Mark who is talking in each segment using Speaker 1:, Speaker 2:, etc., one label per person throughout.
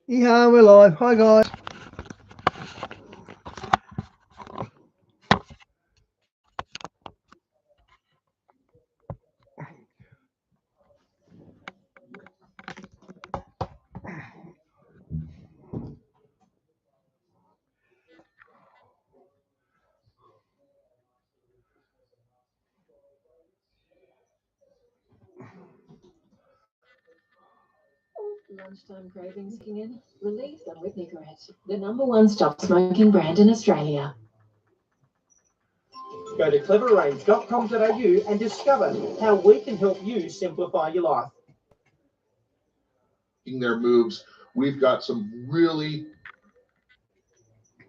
Speaker 1: Yeah, we're live. Hi, guys.
Speaker 2: Lunchtime cravings kicking in? Relieve them with Nicorette, the #1 stop smoking brand in Australia.
Speaker 3: Go to cleverrange.com.au and discover how we can help you simplify your life.
Speaker 4: Their moves. We've got some really,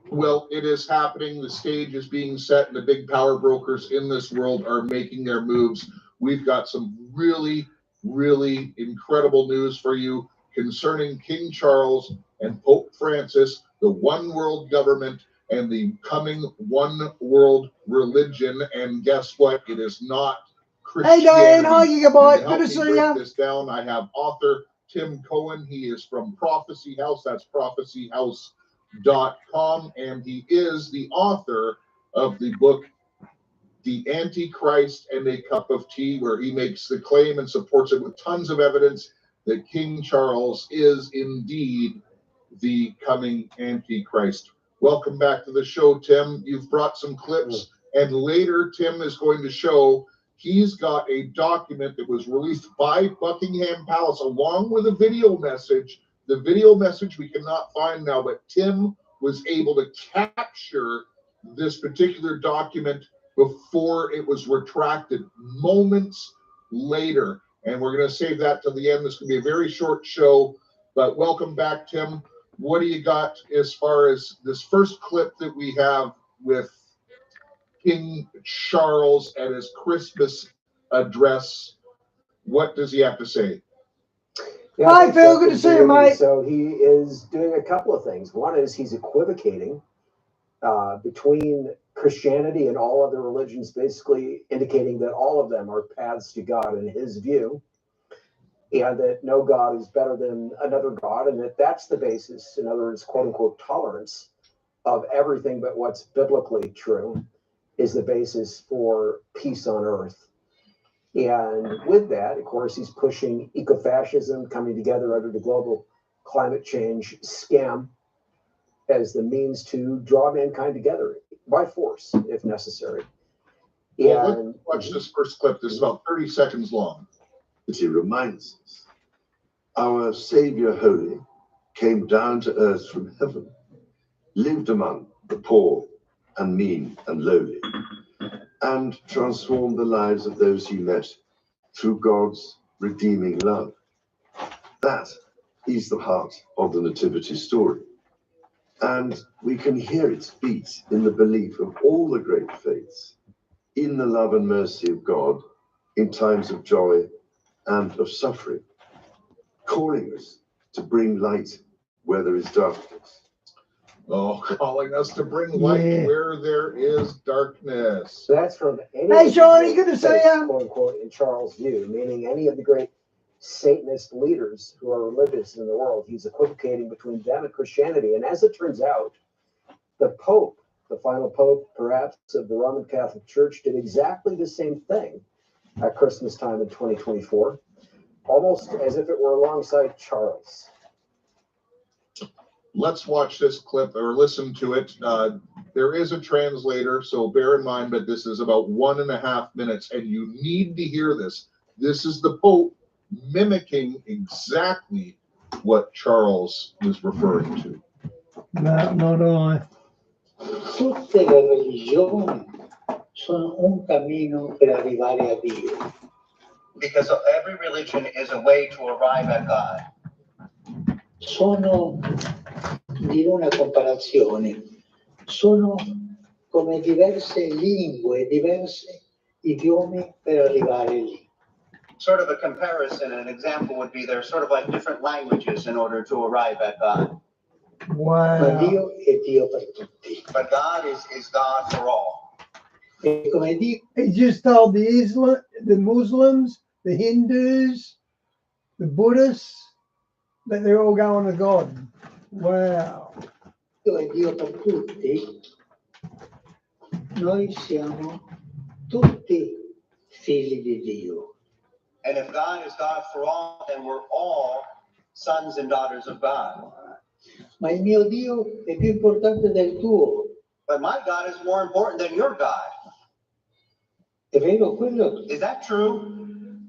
Speaker 4: well, it is happening. The stage is being set, and the big power brokers in this world are making their moves. We've got some really, really incredible news for you concerning King Charles and Pope Francis, the one world government, and the coming one world religion. And guess what? It is not Christianity.
Speaker 1: Hey, Diane. Hi, Gigabyte.
Speaker 4: To help
Speaker 1: Good to
Speaker 4: me
Speaker 1: see
Speaker 4: break
Speaker 1: you.
Speaker 4: this down, I have author Tim Cohen. He is from Prophecy House. That's prophecyhouse.com, and he is the author of the book The Antichrist and a Cup of Tea, where he makes the claim and supports it with tons of evidence that King Charles is indeed the coming Antichrist. Welcome back to the show, Tim. You've brought some clips, and later Tim is going to show he's got a document that was released by Buckingham Palace along with a video message. The video message we cannot find now, but Tim was able to capture this particular document before it was retracted moments later. And we're going to save that to the end. This can be a very short show, but welcome back, Tim. What do you got as far as this first clip that we have with King Charles at his Christmas address? What does he have to say?
Speaker 5: Yeah,
Speaker 1: Hi, Phil. Good to see you, mate.
Speaker 5: So he is doing a couple of things. One is he's equivocating between Christianity and all other religions, basically indicating that all of them are paths to God in his view, and that no God is better than another God, and that's the basis, in other words, quote unquote, tolerance of everything but what's biblically true is the basis for peace on earth. And with that, of course, he's pushing ecofascism, coming together under the global climate change scam as the means to draw mankind together by force, if necessary.
Speaker 4: Well, let's watch this first clip. This is about 30 seconds long.
Speaker 6: He reminds us, our Savior Holy came down to earth from heaven, lived among the poor and mean and lowly, and transformed the lives of those he met through God's redeeming love. That is the heart of the Nativity story. And we can hear its beat in the belief of all the great faiths, in the love and mercy of God in times of joy and of suffering, calling us to bring light where there is darkness.
Speaker 4: Oh, calling us to bring light where there is darkness.
Speaker 5: So that's from any
Speaker 1: Hey, Johnny, good to see you.
Speaker 5: quote unquote, in Charles' view, meaning any of the great Satanist leaders who are religious in the world. He's equivocating between them and Christianity. And as it turns out, the Pope, the final Pope, perhaps, of the Roman Catholic Church, did exactly the same thing at Christmas time in 2024, almost as if it were alongside Charles.
Speaker 4: Let's watch this clip or listen to it. There is a translator, so bear in mind, but this is about 1.5 minutes, and you need to hear this. This is the Pope mimicking exactly what Charles was referring to.
Speaker 1: No, not I.
Speaker 7: Tutte le religioni sono un cammino per arrivare a Dio.
Speaker 8: Because every religion is a way to arrive at God.
Speaker 7: Sono, di una comparazione, sono come diverse lingue, diversi idiomi per arrivare lì.
Speaker 8: Sort of a comparison, an example would be they're sort of like different languages in order to arrive at God.
Speaker 1: Wow.
Speaker 7: Ma Dio è Dio per tutti.
Speaker 8: But God is God for all.
Speaker 7: E come dico,
Speaker 1: He just told the Muslims, the Hindus, the Buddhists, that they're all going to God. Wow.
Speaker 7: Dio è Dio per tutti, noi siamo tutti figli di Dio.
Speaker 8: And if God is God for all, then we're all sons and daughters of God.
Speaker 7: Ma il mio Dio è più importante del tuo.
Speaker 8: But my God is more important than your God.
Speaker 7: È vero quello?
Speaker 8: Is that true?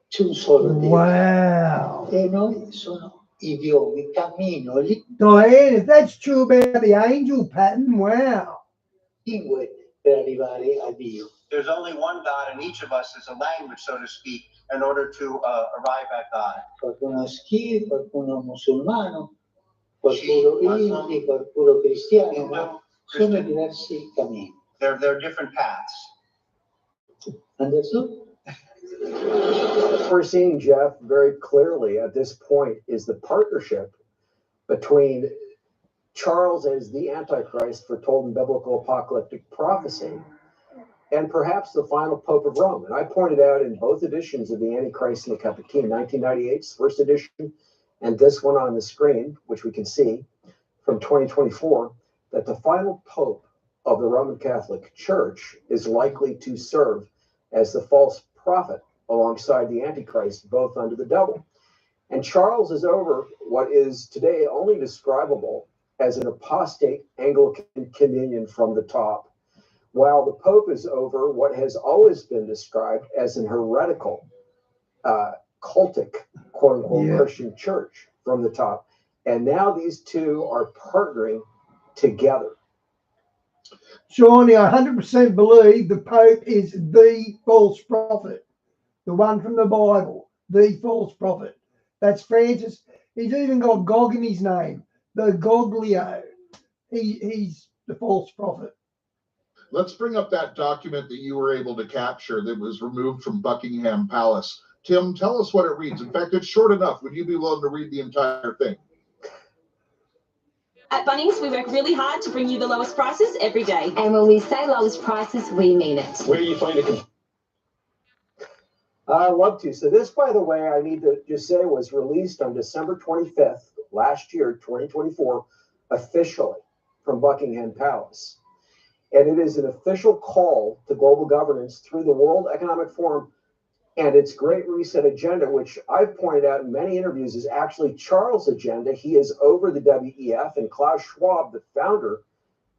Speaker 7: C'è un solo Dio.
Speaker 1: Wow.
Speaker 7: E noi sono idioti, cammino,
Speaker 1: Diane, if that's true about the angel pattern, wow.
Speaker 7: lingue per arrivare a Dio.
Speaker 8: There's only one God, and each of us is a language, so to speak, in order to arrive at God.
Speaker 7: Qualcuno Sikh, qualcuno musulmano, qualcuno hindi, qualcuno cristiano,
Speaker 8: Hindu,
Speaker 7: ma sono
Speaker 8: Christian.
Speaker 7: diversi cammini.
Speaker 8: There are different paths.
Speaker 7: Anderson?
Speaker 5: What we're seeing, Jeff, very clearly at this point is the partnership between Charles as the Antichrist foretold in biblical apocalyptic prophecy and perhaps the final Pope of Rome. And I pointed out in both editions of the Antichrist and the Cup of Tea, 1998's first edition and this one on the screen, which we can see from 2024, that the final Pope of the Roman Catholic Church is likely to serve as the false prophet alongside the Antichrist, both under the devil. And Charles is over what is today only describable as an apostate Anglican communion from the top, while the Pope is over what has always been described as an heretical, cultic, quote unquote, Christian church from the top. And now these two are partnering together.
Speaker 1: Shawnee, I 100% believe the Pope is the false prophet, the one from the Bible, the false prophet. That's Francis. He's even got Gog in his name, the Goglio. He's the false prophet.
Speaker 4: Let's bring up that document that you were able to capture that was removed from Buckingham Palace. Tim, tell us what it reads. In fact, it's short enough. Would you be willing to read the entire thing?
Speaker 9: At Bunnings, we work really hard to bring you the lowest prices every day.
Speaker 2: And when we say lowest prices, we mean it.
Speaker 3: Where do you find it?
Speaker 5: I love to. So this, by the way, I need to just say was released on December 25th, last year, 2024, officially from Buckingham Palace. And it is an official call to global governance through the World Economic Forum and its Great Reset agenda, which I've pointed out in many interviews is actually Charles' agenda. He is over the WEF, and Klaus Schwab, the founder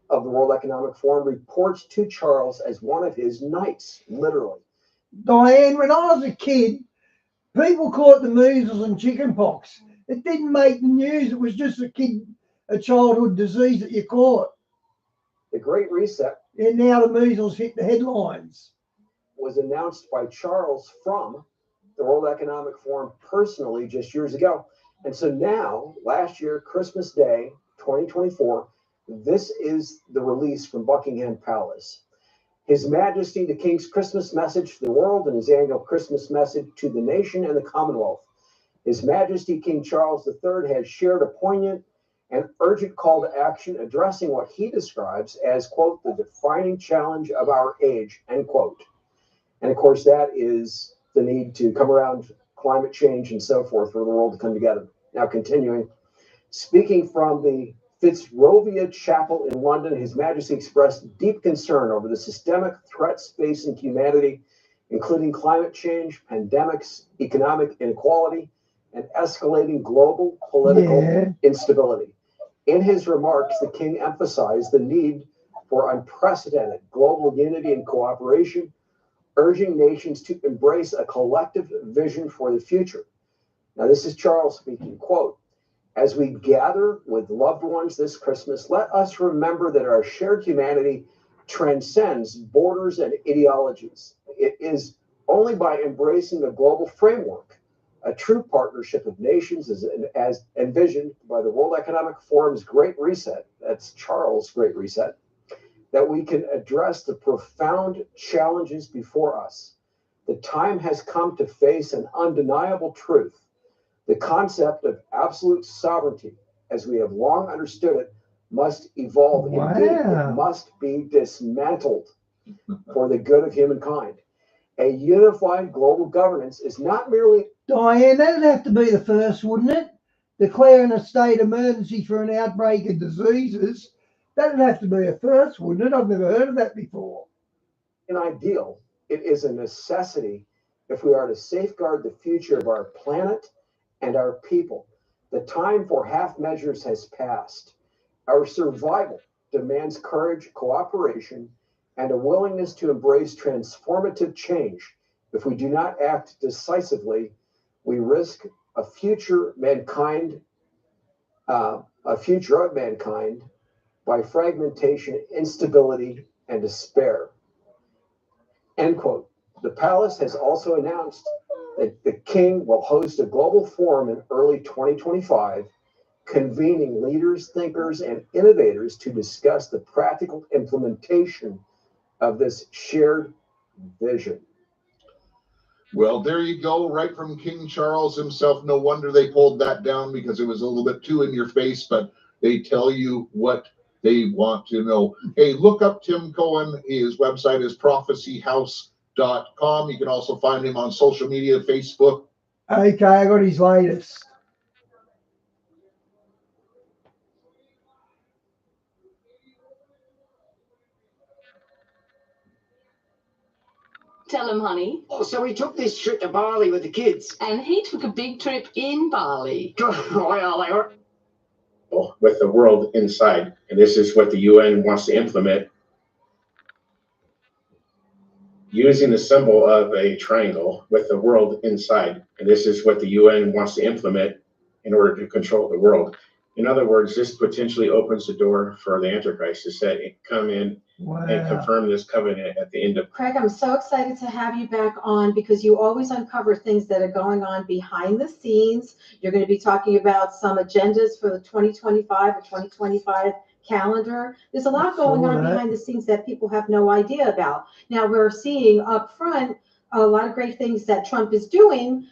Speaker 5: of the World Economic Forum, reports to Charles as one of his knights, literally.
Speaker 1: Diane, when I was a kid, people caught the measles and chickenpox. It didn't make the news. It was just a childhood disease that you caught.
Speaker 5: The Great Reset.
Speaker 1: And now the measles hit the headlines.
Speaker 5: Was announced by Charles from the World Economic Forum personally just years ago. And so now, last year, Christmas Day, 2024, this is the release from Buckingham Palace. His Majesty the King's Christmas message to the world and his annual Christmas message to the nation and the Commonwealth. His Majesty King Charles III has shared a poignant and urgent call to action addressing what he describes as, quote, the defining challenge of our age, end quote. And of course, that is the need to come around climate change and so forth for the world to come together. Now, continuing, speaking from the Fitzrovia Chapel in London, His Majesty expressed deep concern over the systemic threats facing humanity, including climate change, pandemics, economic inequality, and escalating global political instability. In his remarks, the King emphasized the need for unprecedented global unity and cooperation, urging nations to embrace a collective vision for the future. Now, this is Charles speaking, quote, as we gather with loved ones this Christmas, let us remember that our shared humanity transcends borders and ideologies. It is only by embracing a global framework, a true partnership of nations as envisioned by the World Economic Forum's Great Reset, that's Charles' Great Reset, that we can address the profound challenges before us. The time has come to face an undeniable truth. The concept of absolute sovereignty, as we have long understood it, must evolve.
Speaker 1: Wow.
Speaker 5: Indeed, it must be dismantled for the good of humankind. A unified global governance is not merely...
Speaker 1: Diane, that'd have to be the first, wouldn't it? declaring a state emergency for an outbreak of diseases. That'd have to be a first, wouldn't it? I've never heard of that before.
Speaker 5: An ideal, it is a necessity if we are to safeguard the future of our planet and our people. The time for half measures has passed. Our survival demands courage, cooperation, and a willingness to embrace transformative change. If we do not act decisively, we risk a future of mankind by fragmentation, instability, and despair. End quote. The palace has also announced that the king will host a global forum in early 2025, convening leaders, thinkers, and innovators to discuss the practical implementation of this shared vision.
Speaker 4: Well, there you go, right from King Charles himself. No wonder they pulled that down, because it was a little bit too in your face, but they tell you what they want to know. Hey, look up Tim Cohen. His website is prophecyhouse.com. You can also find him on social media, Facebook.
Speaker 1: Okay, I got his latest.
Speaker 9: Tell him, honey.
Speaker 10: Oh, so we took this trip to Bali with the kids.
Speaker 9: And he took a big trip in Bali.
Speaker 11: With the world inside. And this is what the UN wants to implement. Using the symbol of a triangle with the world inside. And this is what the UN wants to implement in order to control the world. In other words, this potentially opens the door for the Antichrist to come in and confirm this covenant at the end of.
Speaker 12: Craig, I'm so excited to have you back on, because you always uncover things that are going on behind the scenes. You're going to be talking about some agendas for the 2025 or 2025 calendar. There's a lot going on behind the scenes that people have no idea about. Now, we're seeing up front a lot of great things that Trump is doing.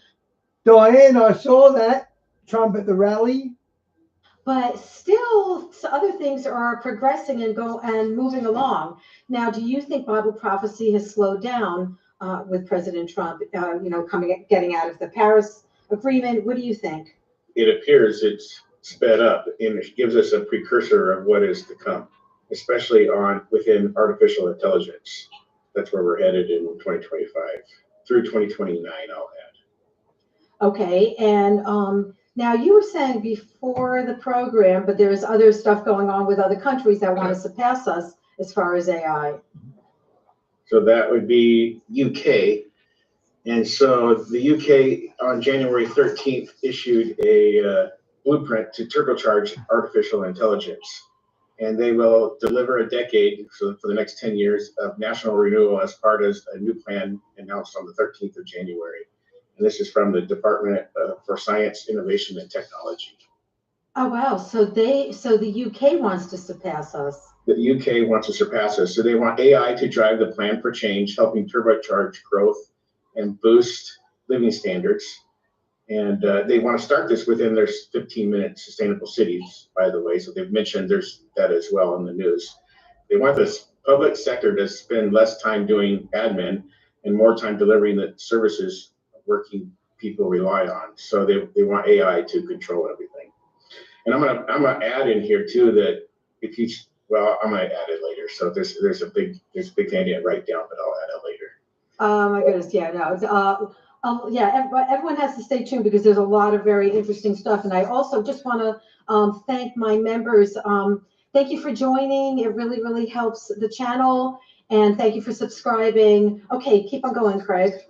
Speaker 1: Diane, I saw that. Trump at the rally.
Speaker 12: But still, other things are progressing and moving along. Now, do you think Bible prophecy has slowed down with President Trump? Getting out of the Paris Agreement. What do you think?
Speaker 11: It appears it's sped up, and it gives us a precursor of what is to come, especially within artificial intelligence. That's where we're headed in 2025 through 2029. I'll add.
Speaker 12: Okay, and now you were saying before the program, but there's other stuff going on with other countries that want to surpass us as far as AI.
Speaker 11: So that would be UK. And so the UK on January 13th issued a blueprint to turbocharge artificial intelligence. And they will deliver a decade, so for the next 10 years, of national renewal as part of a new plan announced on the 13th of January. And this is from the Department for Science, Innovation, and Technology.
Speaker 12: Oh, wow. So the UK wants to surpass us.
Speaker 11: The UK wants to surpass us. So they want AI to drive the plan for change, helping turbocharge growth and boost living standards. And they want to start this within their 15-minute sustainable cities, by the way. So they've mentioned there's that as well in the news. They want this public sector to spend less time doing admin and more time delivering the services working people rely on. So they want AI to control everything. And I'm gonna add in here too that I'm gonna add it later. So there's a big thing I didn't write down, but I'll add it later.
Speaker 12: Oh my goodness, yeah, no. Everyone has to stay tuned, because there's a lot of very interesting stuff. And I also just want to thank my members. Thank you for joining. It really, really helps the channel. And thank you for subscribing. Okay, keep on going, Craig.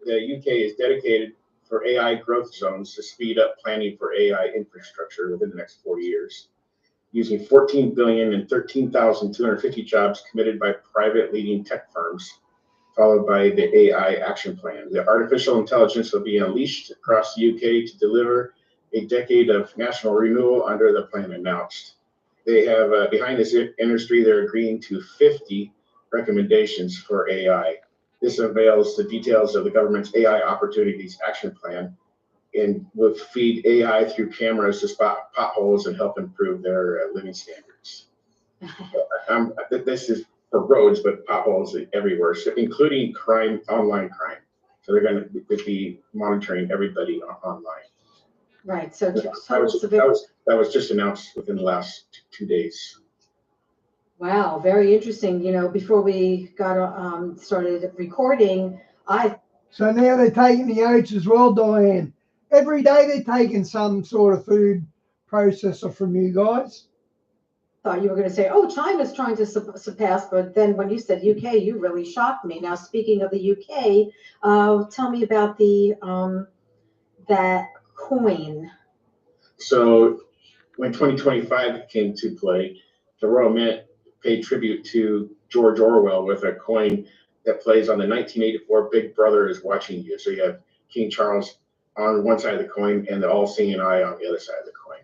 Speaker 11: The UK is dedicated for AI growth zones to speed up planning for AI infrastructure within the next 4 years, using $14 billion and 13,250 jobs committed by private leading tech firms, followed by the AI action plan. The artificial intelligence will be unleashed across the UK to deliver a decade of national renewal under the plan announced. They have, behind this industry, they're agreeing to 50 recommendations for AI. This unveils the details of the government's AI Opportunities Action Plan and will feed AI through cameras to spot potholes and help improve their living standards. This is for roads, but potholes everywhere, so including crime, online crime. So they're going to be monitoring everybody online.
Speaker 12: Right, so
Speaker 11: That
Speaker 12: total
Speaker 11: was,
Speaker 12: civil.
Speaker 11: that was just announced within the last 2 days.
Speaker 12: Wow, very interesting. You know, before we got started recording, I
Speaker 1: So now they're taking the oats as well, Diane. Every day they're taking some sort of food processor from you guys.
Speaker 12: thought you were going to say, oh, China's trying to surpass, but then when you said UK, you really shocked me. Now, speaking of the UK, tell me about the that coin.
Speaker 11: So when 2025 came to play, the Royal Mint paid tribute to George Orwell with a coin that plays on the 1984 Big Brother is Watching You. So you have King Charles on one side of the coin and the all-seeing eye on the other side of the coin.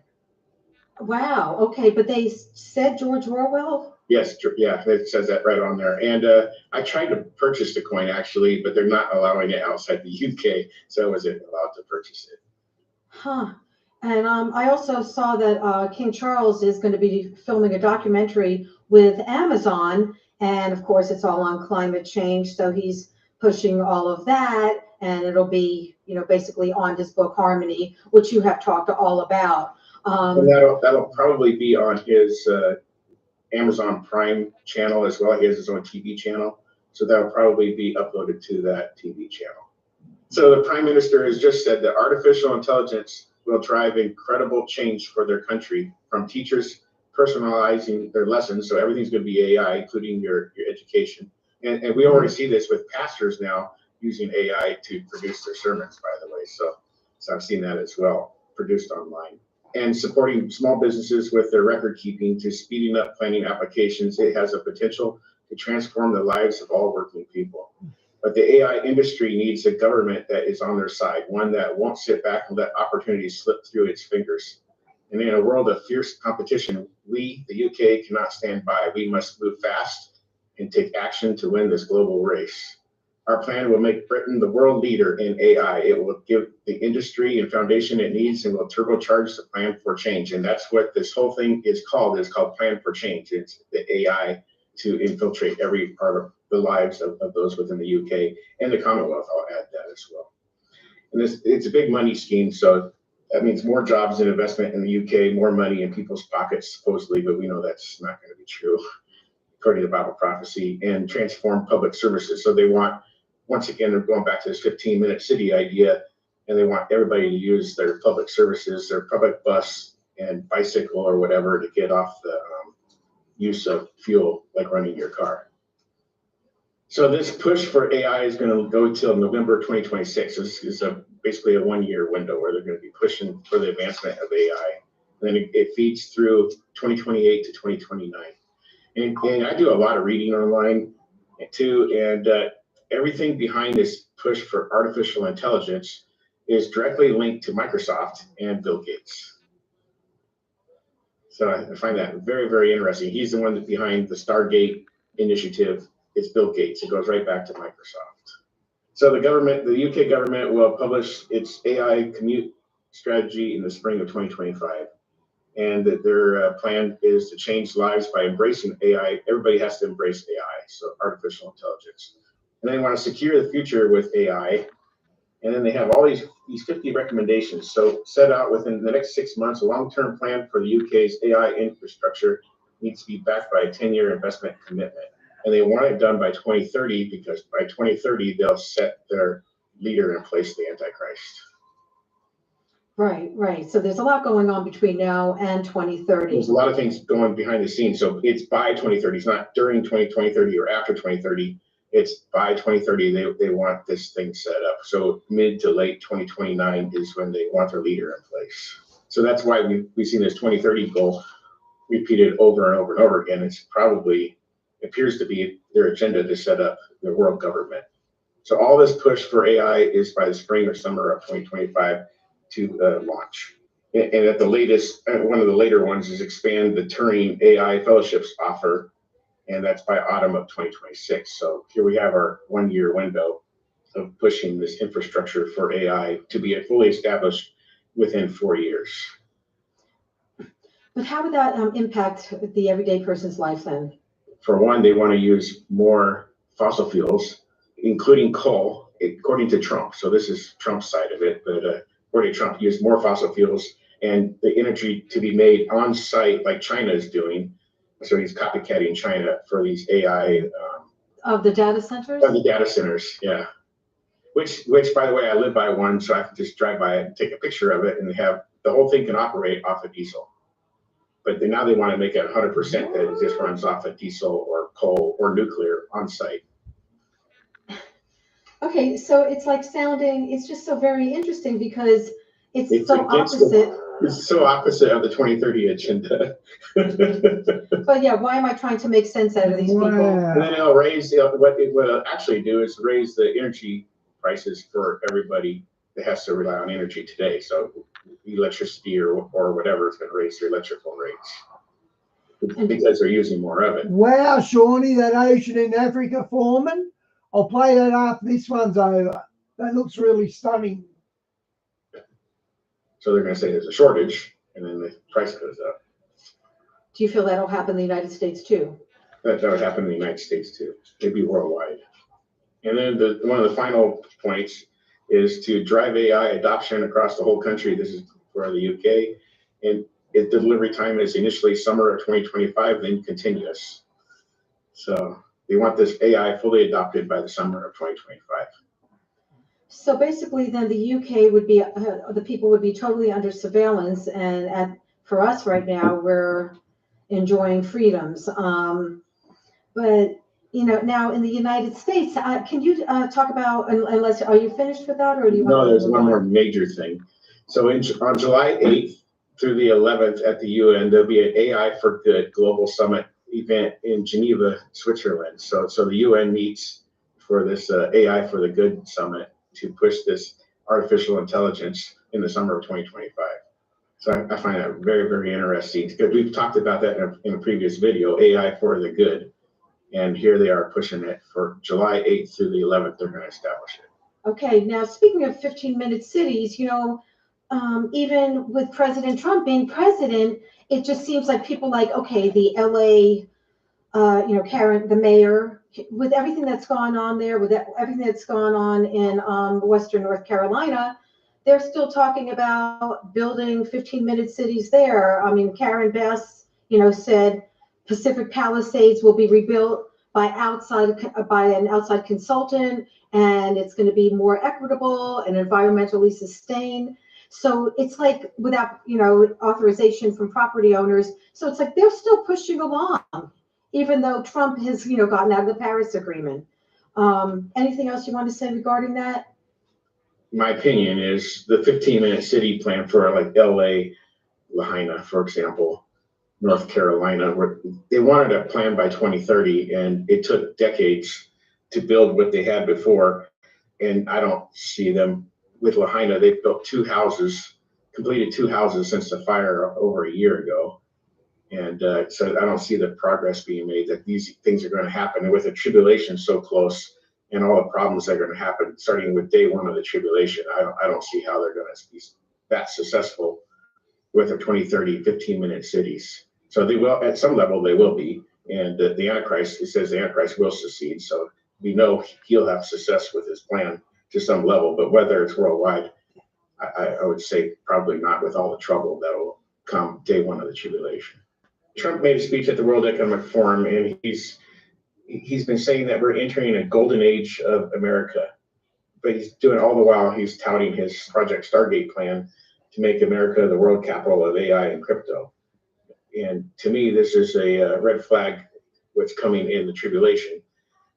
Speaker 12: Wow. Okay, but they said George Orwell?
Speaker 11: Yes, yeah, it says that right on there. And I tried to purchase the coin actually, but they're not allowing it outside the UK, so I wasn't allowed to purchase it.
Speaker 12: Huh. And I also saw that King Charles is going to be filming a documentary with Amazon, and of course it's all on climate change, so he's pushing all of that, and it'll be, you know, basically on his book Harmony, which you have talked all about.
Speaker 11: And that'll probably be on his Amazon Prime channel as well. He has his own TV channel, so that'll probably be uploaded to that TV channel. So the Prime Minister has just said that artificial intelligence will drive incredible change for their country, from teachers personalizing their lessons, so everything's going to be AI, including your education. And we already see this with pastors now using AI to produce their sermons, by the way. So I've seen that as well, produced online. And supporting small businesses with their record keeping to speeding up planning applications, it has a potential to transform the lives of all working people. But the AI industry needs a government that is on their side, one that won't sit back and let opportunities slip through its fingers. And in a world of fierce competition, we, the UK, cannot stand by. We must move fast and take action to win this global race. Our plan will make Britain the world leader in AI. It will give the industry and foundation it needs and will turbocharge the plan for change. And that's what this whole thing is called. It's called Plan for Change. It's the AI to infiltrate every part of the lives of those within the UK and the Commonwealth. I'll add that as well. And it's a big money scheme. So that means more jobs and investment in the UK, more money in people's pockets, supposedly, but we know that's not going to be true, according to Bible prophecy, and transform public services. So they want, once again, they're going back to this 15-minute city idea, and they want everybody to use their public services, their public bus and bicycle or whatever to get off the use of fuel, like running your car. So this push for AI is going to go till November 2026. This is basically a one-year window where they're going to be pushing for the advancement of AI. And then it feeds through 2028 to 2029. And I do a lot of reading online too, and everything behind this push for artificial intelligence is directly linked to Microsoft and Bill Gates. So I find that very, very interesting. He's the one that's behind the Stargate initiative. It's Bill Gates. It goes right back to Microsoft. So the government, the UK government, will publish its AI commute strategy in the spring of 2025. And that their plan is to change lives by embracing AI. Everybody has to embrace AI, so artificial intelligence. And they want to secure the future with AI. And then they have all these 50 recommendations. So set out within the next 6 months, a long-term plan for the UK's AI infrastructure needs to be backed by a 10-year investment commitment. And they want it done by 2030 because by 2030, they'll set their leader in place, the Antichrist.
Speaker 12: Right, right. So there's a lot going on between now and 2030.
Speaker 11: There's a lot of things going behind the scenes. So it's by 2030. It's not during 2030 or after 2030. It's by 2030, they want this thing set up. So mid to late 2029 is when they want their leader in place. So that's why we've seen this 2030 goal repeated over and over and over again. It's probably appears to be their agenda to set up the world government. So all this push for AI is by the spring or summer of 2025 to launch. And at the latest, one of the later ones is expand the Turing AI fellowships offer, and that's by autumn of 2026. So here we have our one-year window of pushing this infrastructure for AI to be fully established within 4 years.
Speaker 12: But how would that impact the everyday person's life then?
Speaker 11: For one, they want to use more fossil fuels, including coal, according to Trump. So this is Trump's side of it, but according to Trump, use more fossil fuels and the energy to be made on site, like China is doing. So he's copycatting China for these AI
Speaker 12: Of the data centers?
Speaker 11: of the data centers, yeah. Which, by the way, I live by one, so I can just drive by it and take a picture of it, and have the whole thing can operate off of diesel. But now they want to make it 100% that it just runs off of diesel or coal or nuclear on site.
Speaker 12: Okay, so it's like sounding, it's just so very interesting because it's so
Speaker 11: against
Speaker 12: opposite.
Speaker 11: It's so opposite of the 2030 agenda.
Speaker 12: But yeah, why am I trying to make sense out of these people?
Speaker 11: And then it'll raise, what it'll actually do is raise the energy prices for everybody that has to rely on energy today. So electricity or whatever is going to raise their electrical rates because they're using more of it.
Speaker 1: Wow, Shawnee, that ocean in Africa forming. I'll play that after this one's over. That looks really stunning.
Speaker 11: So they're going to say there's a shortage, and then the price goes up.
Speaker 12: Do you feel that'll happen in the United States too?
Speaker 11: That would happen in the United States too. It'd be worldwide. And then one of the final points is to drive AI adoption across the whole country. This is for the UK. And the delivery time is initially summer of 2025, then continuous. So they want this AI fully adopted by the summer of 2025.
Speaker 12: So basically then the UK would be, the people would be totally under surveillance, and for us right now, we're enjoying freedoms. But now in the United States, can you talk about, unless, are you finished with that, or do you want to?
Speaker 11: No, there's one more major thing. So on July 8th through the 11th at the UN, there'll be an AI for Good Global Summit event in Geneva, Switzerland. So the UN meets for this AI for the Good Summit to push this artificial intelligence in the summer of 2025. So I find that very, very interesting, because we've talked about that in a previous video, AI for the Good. And here they are pushing it for July 8th through the 11th, they're going to establish it.
Speaker 12: Okay, now speaking of 15-minute cities, even with President Trump being president, it just seems like people like, okay, the LA, Karen, the mayor, with everything that's gone on there, with everything that's gone on in Western North Carolina, they're still talking about building 15-minute cities there. I mean, Karen Bass, said Pacific Palisades will be rebuilt by an outside consultant, and it's going to be more equitable and environmentally sustained. So it's like without, authorization from property owners. So it's like they're still pushing along, even though Trump has, gotten out of the Paris Agreement. Anything else you want to say regarding that?
Speaker 11: My opinion is the 15-minute city plan for like LA, Lahaina, for example, North Carolina, where they wanted a plan by 2030, and it took decades to build what they had before. And I don't see them with Lahaina. They've built completed two houses since the fire over a year ago. And so I don't see the progress being made that these things are going to happen. And with the tribulation so close and all the problems that are going to happen starting with day one of the tribulation, I don't see how they're going to be that successful with their 2030 15-minute cities. So they will, at some level, they will be. And the Antichrist, it says the Antichrist will succeed. So we know he'll have success with his plan to some level, but whether it's worldwide, I would say probably not, with all the trouble that will come day one of the tribulation. Trump made a speech at the World Economic Forum, and he's been saying that we're entering a golden age of America, but he's doing all the while he's touting his Project Stargate plan to make America the world capital of AI and crypto. And to me, this is a red flag what's coming in the tribulation.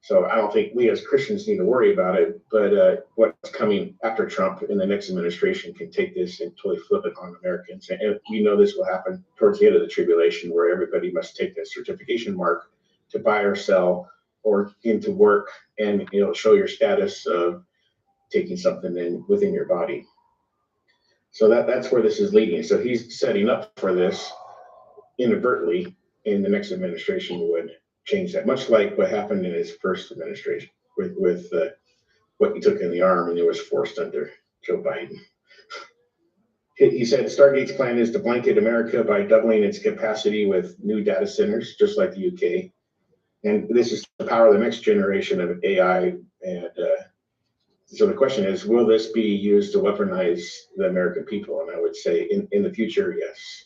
Speaker 11: So I don't think we as Christians need to worry about it, but what's coming after Trump in the next administration can take this and totally flip it on Americans. And we know this will happen towards the end of the tribulation, where everybody must take a certification mark to buy or sell or into work, and show your status of taking something within your body. So that's where this is leading. So he's setting up for this inadvertently, and the next administration would change that, much like what happened in his first administration with what he took in the arm and it was forced under Joe Biden. He said Stargate's plan is to blanket America by doubling its capacity with new data centers, just like the UK. And this is to power the next generation of AI and So the question is, will this be used to weaponize the American people? And I would say in the future, yes.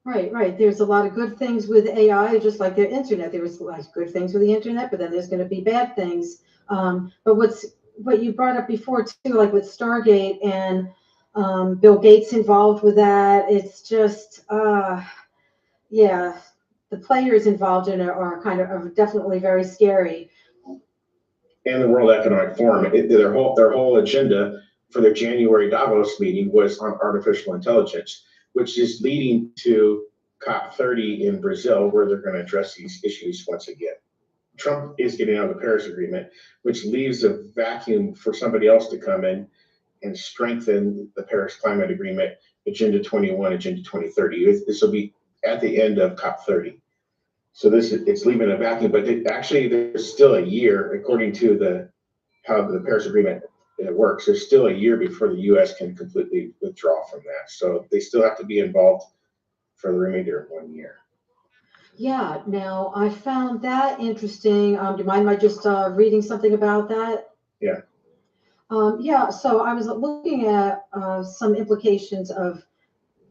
Speaker 12: Right, right. There's a lot of good things with AI, just like the internet. There was like good things with the internet, but then there's going to be bad things. But what you brought up before too, like with Stargate and Bill Gates involved with that, it's just, yeah, the players involved in it are definitely very scary.
Speaker 11: And the World Economic Forum, their whole agenda for their January Davos meeting was on artificial intelligence, which is leading to COP30 in Brazil, where they're going to address these issues once again. Trump is getting out of the Paris Agreement, which leaves a vacuum for somebody else to come in and strengthen the Paris Climate Agreement, Agenda 21, Agenda 2030. This will be at the end of COP30. So it's leaving a vacuum, but actually there's still a year, according to how the Paris Agreement works. There's still a year before the U.S. can completely withdraw from that. So they still have to be involved for the remainder of 1 year.
Speaker 12: Yeah, now I found that interesting. Do you mind my just reading something about that?
Speaker 11: Yeah.
Speaker 12: Yeah, so I was looking at some implications of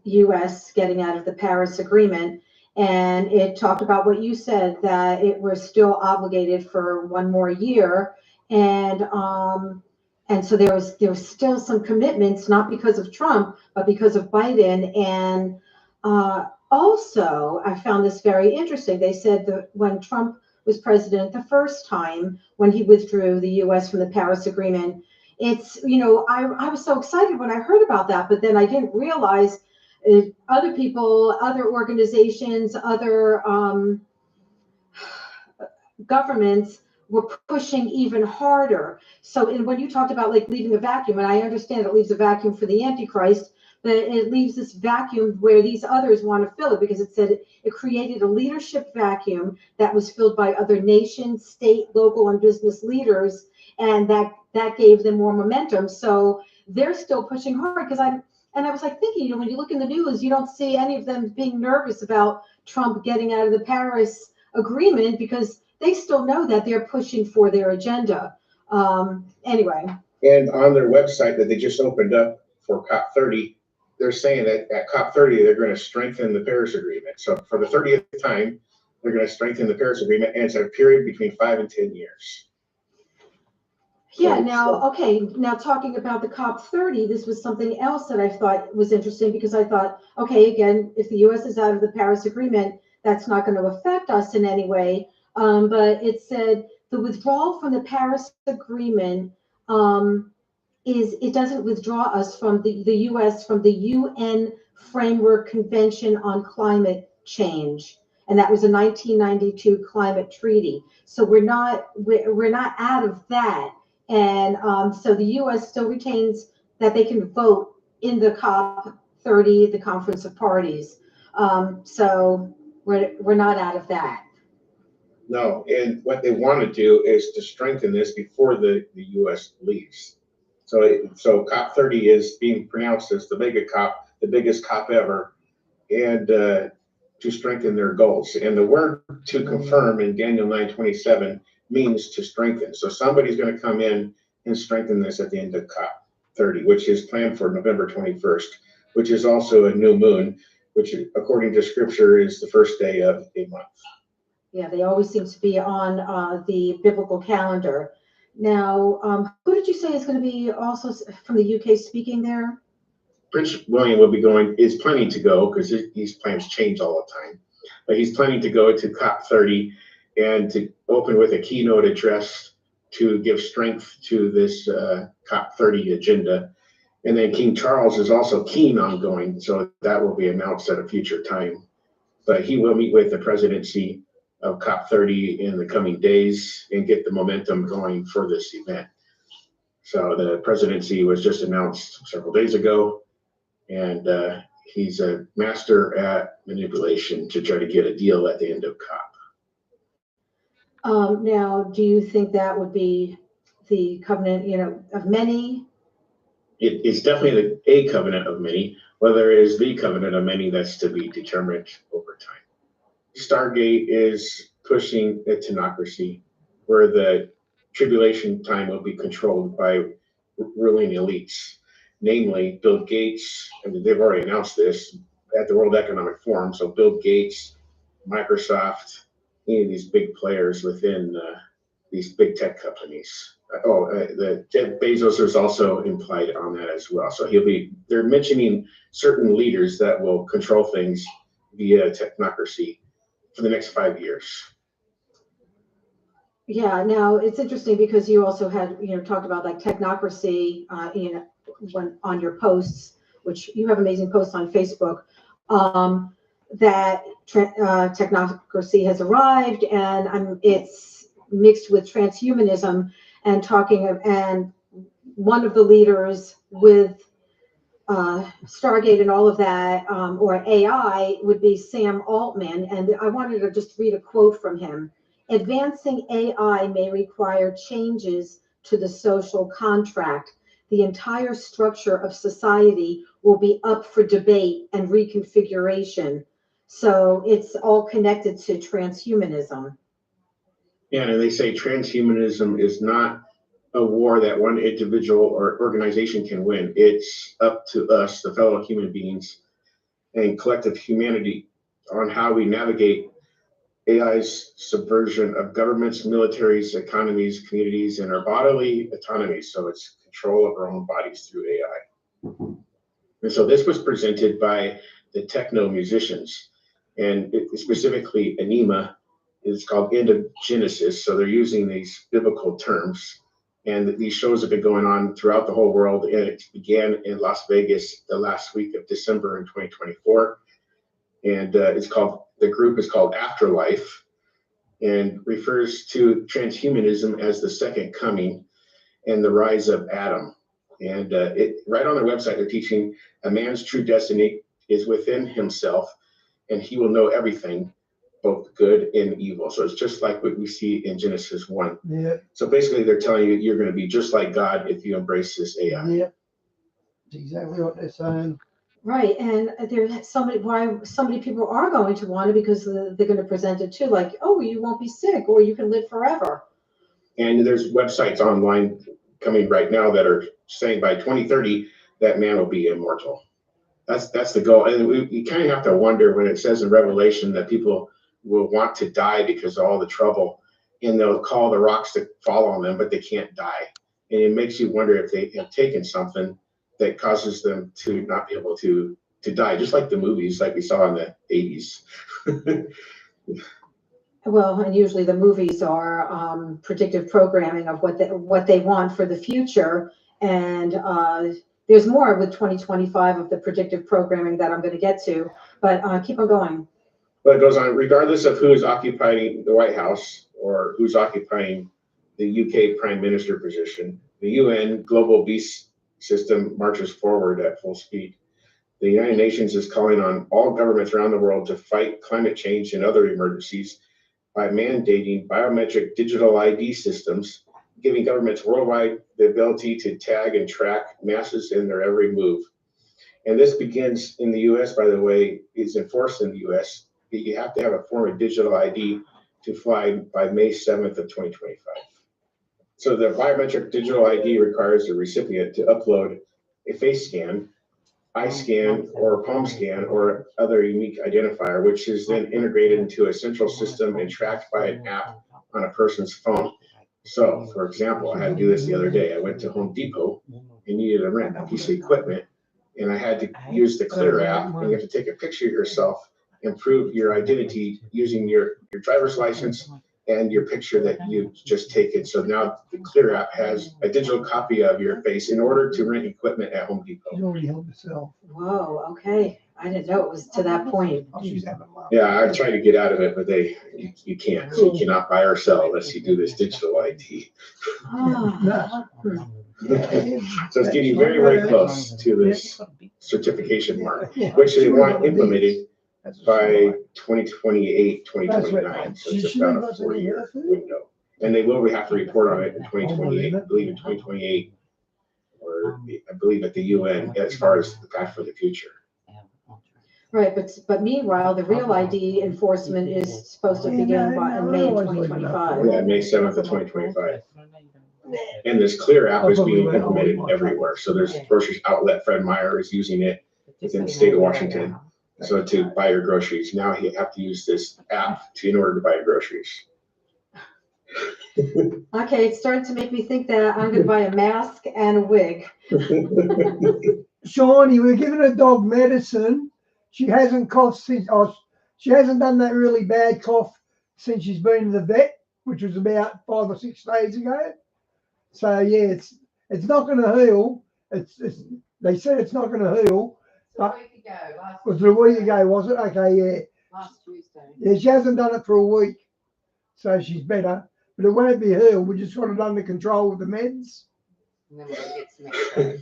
Speaker 12: U.S. getting out of the Paris Agreement, and it talked about what you said, that it was still obligated for 1 more year, and so there was still some commitments, not because of Trump, but because of Biden. And also, I found this very interesting. They said that when Trump was president the first time, when he withdrew the U.S. from the Paris Agreement, it's, I was so excited when I heard about that, but then I didn't realize other people, other organizations, other governments were pushing even harder. So when you talked about like leaving a vacuum, and I understand it leaves a vacuum for the Antichrist, but it leaves this vacuum where these others want to fill it, because it said it created a leadership vacuum that was filled by other nations, state, local, and business leaders, and that gave them more momentum. So they're still pushing hard, because I was like thinking, when you look in the news, you don't see any of them being nervous about Trump getting out of the Paris Agreement, because they still know that they're pushing for their agenda. Anyway.
Speaker 11: And on their website that they just opened up for COP30, they're saying that at COP30, they're going to strengthen the Paris Agreement. So for the 30th time, they're going to strengthen the Paris Agreement, and it's a period between 5 and 10 years.
Speaker 12: Yeah, now talking about the COP30, this was something else that I thought was interesting, because I thought, okay, again, if the U.S. is out of the Paris Agreement, that's not going to affect us in any way. But it said the withdrawal from the Paris Agreement it doesn't withdraw us from the U.S. from the UN Framework Convention on Climate Change, and that was a 1992 climate treaty. So we're not out of that. And so the U.S. still retains that they can vote in the COP30, the Conference of Parties. So we're not out of that.
Speaker 11: No, and what they want to do is to strengthen this before the U.S. leaves. So COP30 is being pronounced as the mega COP, the biggest COP ever, and to strengthen their goals. And the word to confirm in Daniel 9:27 means to strengthen. So somebody's going to come in and strengthen this at the end of COP30, which is planned for November 21st, which is also a new moon, which according to scripture is the first day of a month.
Speaker 12: Yeah, they always seem to be on the biblical calendar. Now, who did you say is going to be also from the UK speaking there?
Speaker 11: Prince William is planning to go, because his plans change all the time. But he's planning to go to COP30 and to open with a keynote address to give strength to this COP30 agenda. And then King Charles is also keen on going, so that will be announced at a future time. But he will meet with the presidency of COP30 in the coming days and get the momentum going for this event. So the presidency was just announced several days ago, and he's a master at manipulation to try to get a deal at the end of COP.
Speaker 12: Now, do you think that would be the covenant, of many?
Speaker 11: It's definitely a covenant of many. Whether it is the covenant of many, that's to be determined over time. Stargate is pushing a tenocracy, where the tribulation time will be controlled by ruling elites, namely Bill Gates. I mean, they've already announced this at the World Economic Forum. So Bill Gates, Microsoft, any of these big players within these big tech companies. The Jeff Bezos is also implied on that as well. So they're mentioning certain leaders that will control things via technocracy for the next 5 years.
Speaker 12: Yeah, now it's interesting because you also had, talked about like technocracy, on your posts, which you have amazing posts on Facebook, that technocracy has arrived, and it's mixed with transhumanism, and one of the leaders with Stargate and all of that, or AI, would be Sam Altman. And I wanted to just read a quote from him. Advancing AI may require changes to the social contract. The entire structure of society will be up for debate and reconfiguration. So it's all connected to transhumanism.
Speaker 11: Yeah, and they say transhumanism is not a war that one individual or organization can win. It's up to us, the fellow human beings and collective humanity, on how we navigate AI's subversion of governments, militaries, economies, communities, and our bodily autonomy. So it's control of our own bodies through AI. And so this was presented by the techno musicians, and specifically Anima is called End of Genesis. So they're using these biblical terms, and these shows have been going on throughout the whole world. And it began in Las Vegas the last week of December in 2024. And the group is called Afterlife, and refers to transhumanism as the second coming and the rise of Adam. And right on their website, they're teaching a man's true destiny is within himself, and he will know everything, both good and evil. So it's just like what we see in Genesis 1.
Speaker 1: Yeah.
Speaker 11: So basically, they're telling you you're going to be just like God if you embrace this AI.
Speaker 1: Yeah. That's exactly what they're saying.
Speaker 12: Right, and there's why so many people are going to want it, because they're going to present it too, like, oh, you won't be sick, or you can live forever.
Speaker 11: And there's websites online coming right now that are saying by 2030 that man will be immortal. That's the goal. And you kind of have to wonder when it says in Revelation that people will want to die because of all the trouble, and they'll call the rocks to fall on them, but they can't die. And it makes you wonder if they have taken something that causes them to not be able to die, just like the movies like we saw in the 80s.
Speaker 12: Well, and usually the movies are predictive programming of what they want for the future. And there's more with 2025 of the predictive programming that I'm going to get to, but keep on going.
Speaker 11: Well, it goes on, regardless of who is occupying the White House or who's occupying the UK Prime Minister position, the UN Global Peace System marches forward at full speed. The United Nations is calling on all governments around the world to fight climate change and other emergencies by mandating biometric digital ID systems, giving governments worldwide the ability to tag and track masses in their every move. And this begins in the US, by the way, is enforced in the US. You have to have a form of digital ID to fly by May 7th of 2025. So the biometric digital ID requires the recipient to upload a face scan, eye scan, or palm scan, or other unique identifier, which is then integrated into a central system and tracked by an app on a person's phone. So, for example, I had to do this the other day. I went to Home Depot and needed to rent a piece of equipment, and I had to use the Clear app, and you have to take a picture of yourself and prove your identity using your driver's license and your picture that you've just taken. So now the Clear app has a digital copy of your face in order to rent equipment at Home Depot.
Speaker 1: You already helped yourself.
Speaker 12: Whoa, okay. I didn't know it was to that point.
Speaker 11: Yeah, I tried to get out of it, but you can't. So you cannot buy or sell unless you do this digital ID. So it's getting very, very close to this certification mark, which they want implemented by 2028, 2029. So it's about a 4-year window. And they will have to report on it in 2028, I believe in 2028, or I believe at the UN, as far as the path for the future.
Speaker 12: Right, but meanwhile, the real ID enforcement is supposed to begin in May 2025.
Speaker 11: Yeah, May 7th of 2025. And this Clear app
Speaker 1: I
Speaker 11: is
Speaker 1: probably
Speaker 11: being
Speaker 1: went on
Speaker 11: implemented
Speaker 1: my
Speaker 11: everywhere. So there's groceries outlet, Fred Meyer is using it within the state of Washington. So to buy your groceries, now you have to use this app in order to buy your groceries.
Speaker 12: Okay, it's starting to make me think that I'm gonna buy a mask and a wig.
Speaker 1: Shawnee, we're giving her dog medicine. She hasn't coughed since, she hasn't done that really bad cough since she's been to the vet, which was about 5 or 6 days ago. So yeah, it's not going to heal. They said it's not going to heal. But was it a week ago? Was it? Okay, yeah.
Speaker 12: Last Tuesday.
Speaker 1: Yeah, she hasn't done it for a week, so she's better. But it won't be healed. We just got it under control with the meds.
Speaker 12: And then we're gonna get some exercise.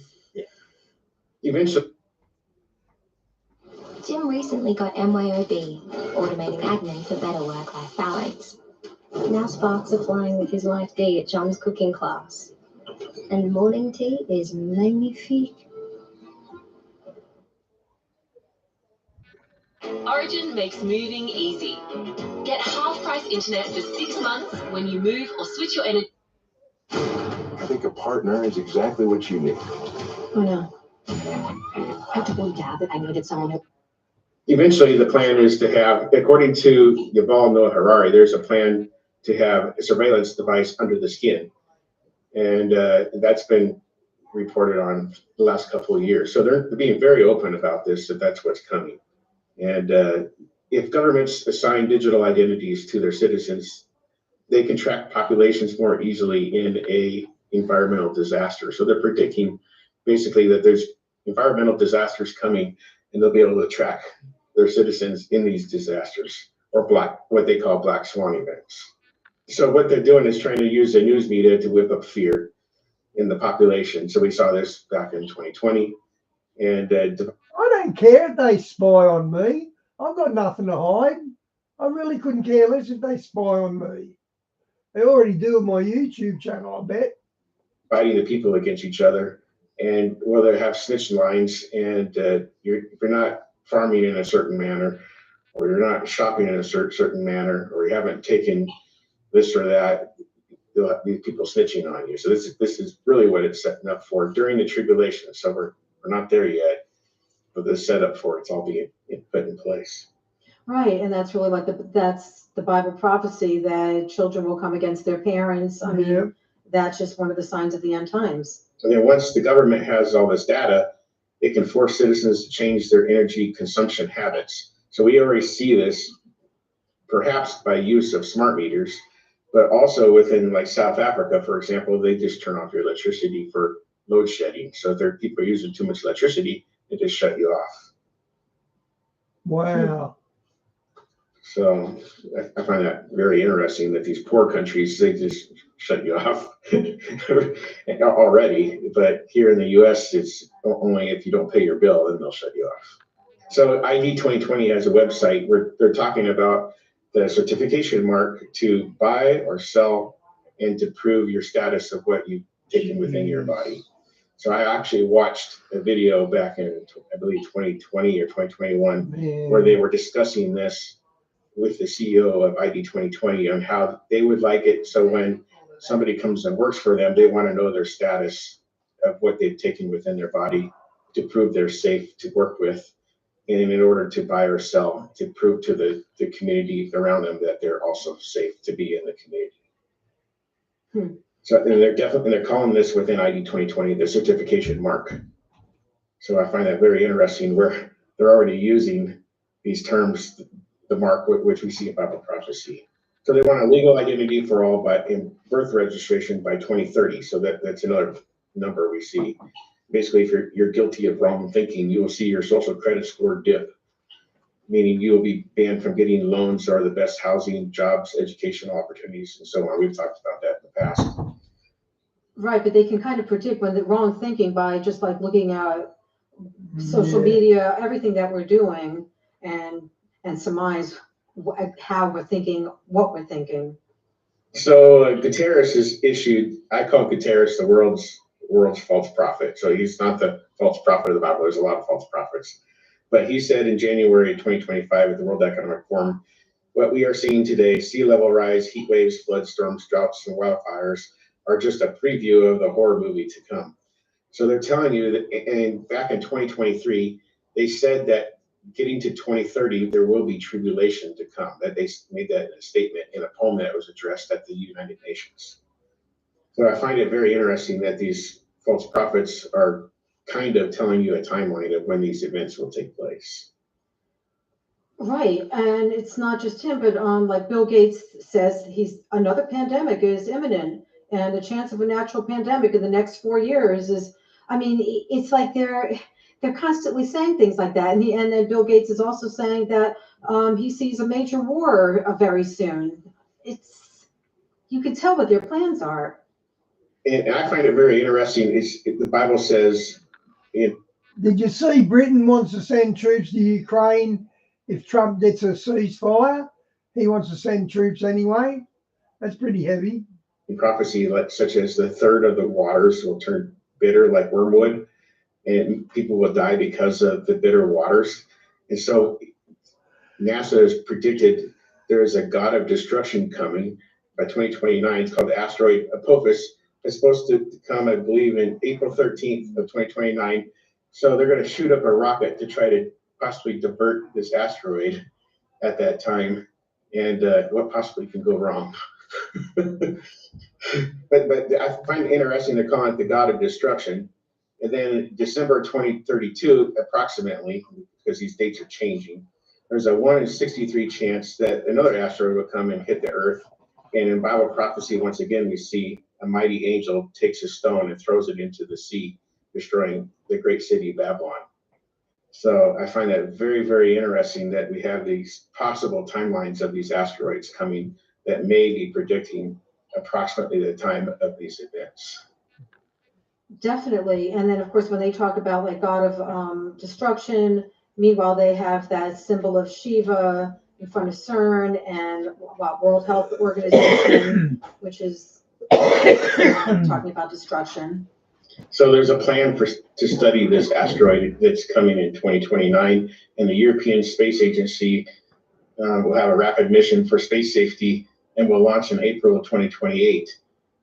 Speaker 11: Eventually,
Speaker 13: Jim recently got MYOB, automating admin for better work-life balance. Now sparks are flying with his wife Dee at John's cooking class. And morning tea is magnifique.
Speaker 9: Origin makes moving easy. Get half-price internet for 6 months when you move or switch your energy.
Speaker 6: I think a partner is exactly what you need.
Speaker 13: Oh no. I told Dad that I needed someone who...
Speaker 11: Eventually, the plan is to have, according to Yuval Noah Harari, there's a plan to have a surveillance device under the skin. And that's been reported on the last couple of years. So they're being very open about this, that that's what's coming. And if governments assign digital identities to their citizens, they can track populations more easily in a environmental disaster. So they're predicting basically that there's environmental disasters coming, and they'll be able to track their citizens in these disasters, or what they call black swan events. So what they're doing is trying to use the news media to whip up fear in the population. So we saw this back in 2020. And
Speaker 1: I don't care if they spy on me. I've got nothing to hide. I really couldn't care less if they spy on me. They already do on my YouTube channel, I bet.
Speaker 11: Fighting the people against each other, and whether they have snitch lines, and if you're not farming in a certain manner, or you're not shopping in a certain manner, or you haven't taken this or that, you'll have these people snitching on you. So this is really what it's setting up for during the tribulation. So we're not there yet, but the setup for it's all being put in place.
Speaker 12: Right, and that's really like that's the Bible prophecy that children will come against their parents. I mean, that's just one of the signs of the end times.
Speaker 11: And then once the government has all this data, it can force citizens to change their energy consumption habits. So we already see this perhaps by use of smart meters, but also within like South Africa, for example, they just turn off your electricity for load shedding. So if there are people using too much electricity, they just shut you off.
Speaker 1: Wow.
Speaker 11: So I find that very interesting that these poor countries, they just shut you off already. But here in the US, it's only if you don't pay your bill, then they'll shut you off. So ID 2020 has a website where they're talking about the certification mark to buy or sell and to prove your status of what you've taken within your body. So I actually watched a video back in, I believe, 2020 or 2021, where they were discussing this with the CEO of ID 2020 on how they would like it. So when somebody comes and works for them, they want to know their status of what they've taken within their body to prove they're safe to work with, and in order to buy or sell, to prove to the community around them that they're also safe to be in the community. So and they're calling this within ID 2020 the certification mark. So I find that very interesting where they're already using these terms, the mark which we see in Bible prophecy. So they want a legal identity for all, but in birth registration by 2030. So that's another number we see. Basically, if you're guilty of wrong thinking, you will see your social credit score dip, meaning you will be banned from getting loans or the best housing, jobs, educational opportunities, and so on. We've talked about that in the past.
Speaker 12: Right, but they can kind of predict when the wrong thinking by just like looking at social media, everything that we're doing, and surmise how we're thinking, what we're thinking.
Speaker 11: So Guterres has issued, I call Guterres the world's false prophet. So he's not the false prophet of the Bible. There's a lot of false prophets. But he said in January 2025 at the World Economic Forum, what we are seeing today, sea level rise, heat waves, flood storms, droughts, and wildfires, are just a preview of the horror movie to come. So they're telling you that, and back in 2023, they said that getting to 2030, there will be tribulation to come. That they made that in a statement in a poem that was addressed at the United Nations. So I find it very interesting that these false prophets are kind of telling you a timeline of when these events will take place.
Speaker 12: Right, and it's not just him, but like Bill Gates says, another pandemic is imminent, and the chance of a natural pandemic in the next 4 years is, I mean, it's like they're constantly saying things like that, and then Bill Gates is also saying that he sees a major war very soon. You can tell what their plans are.
Speaker 11: And I find it very interesting. The Bible says,
Speaker 1: did you see Britain wants to send troops to Ukraine if Trump gets a ceasefire? He wants to send troops anyway. That's pretty heavy.
Speaker 11: in prophecy, such as the third of the waters will turn bitter like wormwood, and people will die because of the bitter waters. And so NASA has predicted there is a god of destruction coming by 2029. It's called the asteroid Apophis. It's supposed to come, I believe, in April 13th of 2029. So they're going to shoot up a rocket to try to possibly divert this asteroid at that time. And what possibly can go wrong? but I find it interesting to call it the god of destruction. And then December 2032, approximately, because these dates are changing, there's a 1 in 63 chance that another asteroid will come and hit the Earth. And in Bible prophecy, once again, we see a mighty angel takes a stone and throws it into the sea, destroying the great city of Babylon. So I find that very, very interesting that we have these possible timelines of these asteroids coming that may be predicting approximately the time of these events.
Speaker 12: Definitely. And then, of course, when they talk about like God of destruction, meanwhile, they have that symbol of Shiva in front of CERN and World Health Organization, which is talking about destruction.
Speaker 11: So there's a plan to study this asteroid that's coming in 2029, and the European Space Agency will have a rapid mission for space safety and will launch in April of 2028.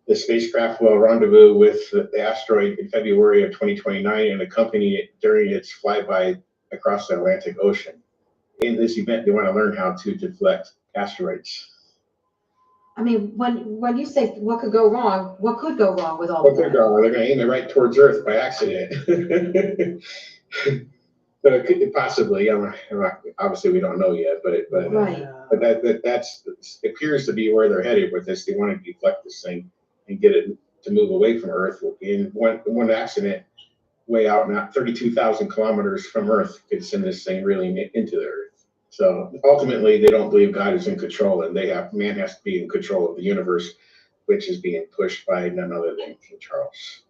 Speaker 11: The spacecraft will rendezvous with the asteroid in February of 2029 and accompany it during its flyby across the Atlantic Ocean. In this event, they want to learn how to deflect asteroids.
Speaker 12: I mean, when you say what could go wrong, what could go wrong with all
Speaker 11: What
Speaker 12: of that?
Speaker 11: could go wrong? They're going to aim it right towards Earth by accident. But it could possibly. Obviously, we don't know yet. But
Speaker 12: Right.
Speaker 11: But that's appears to be where they're headed with this. They want to deflect this thing and get it to move away from Earth. In one accident, way out, not 32,000 kilometers from Earth, could send this thing really into the Earth. So ultimately, they don't believe God is in control, and man has to be in control of the universe, which is being pushed by none other than King Charles.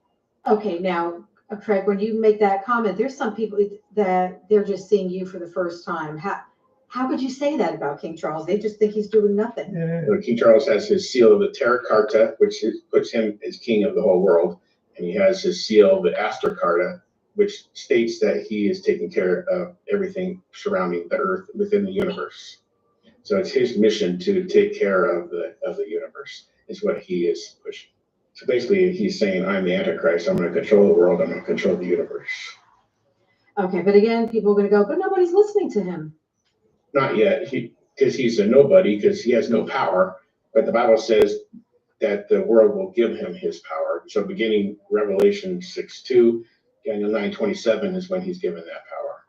Speaker 12: Okay, now, Craig, when you make that comment, there's some people that they're just seeing you for the first time. How could you say that about King Charles? They just think he's doing nothing.
Speaker 11: So King Charles has his seal of the Terra Carta, which puts him as king of the whole world, and he has his seal, the Astra Carta, which states that he is taking care of everything surrounding the Earth within the universe. So it's his mission to take care of the universe, is what he is pushing. So basically, he's saying, I'm the Antichrist. I'm going to control the world. I'm going to control the universe.
Speaker 12: Okay, but again, people are going to go, but nobody's listening to him.
Speaker 11: Not yet, because he's a nobody, because he has no power. But the Bible says that the world will give him his power. So beginning Revelation 6:2, Daniel 9:27 is when he's given that power.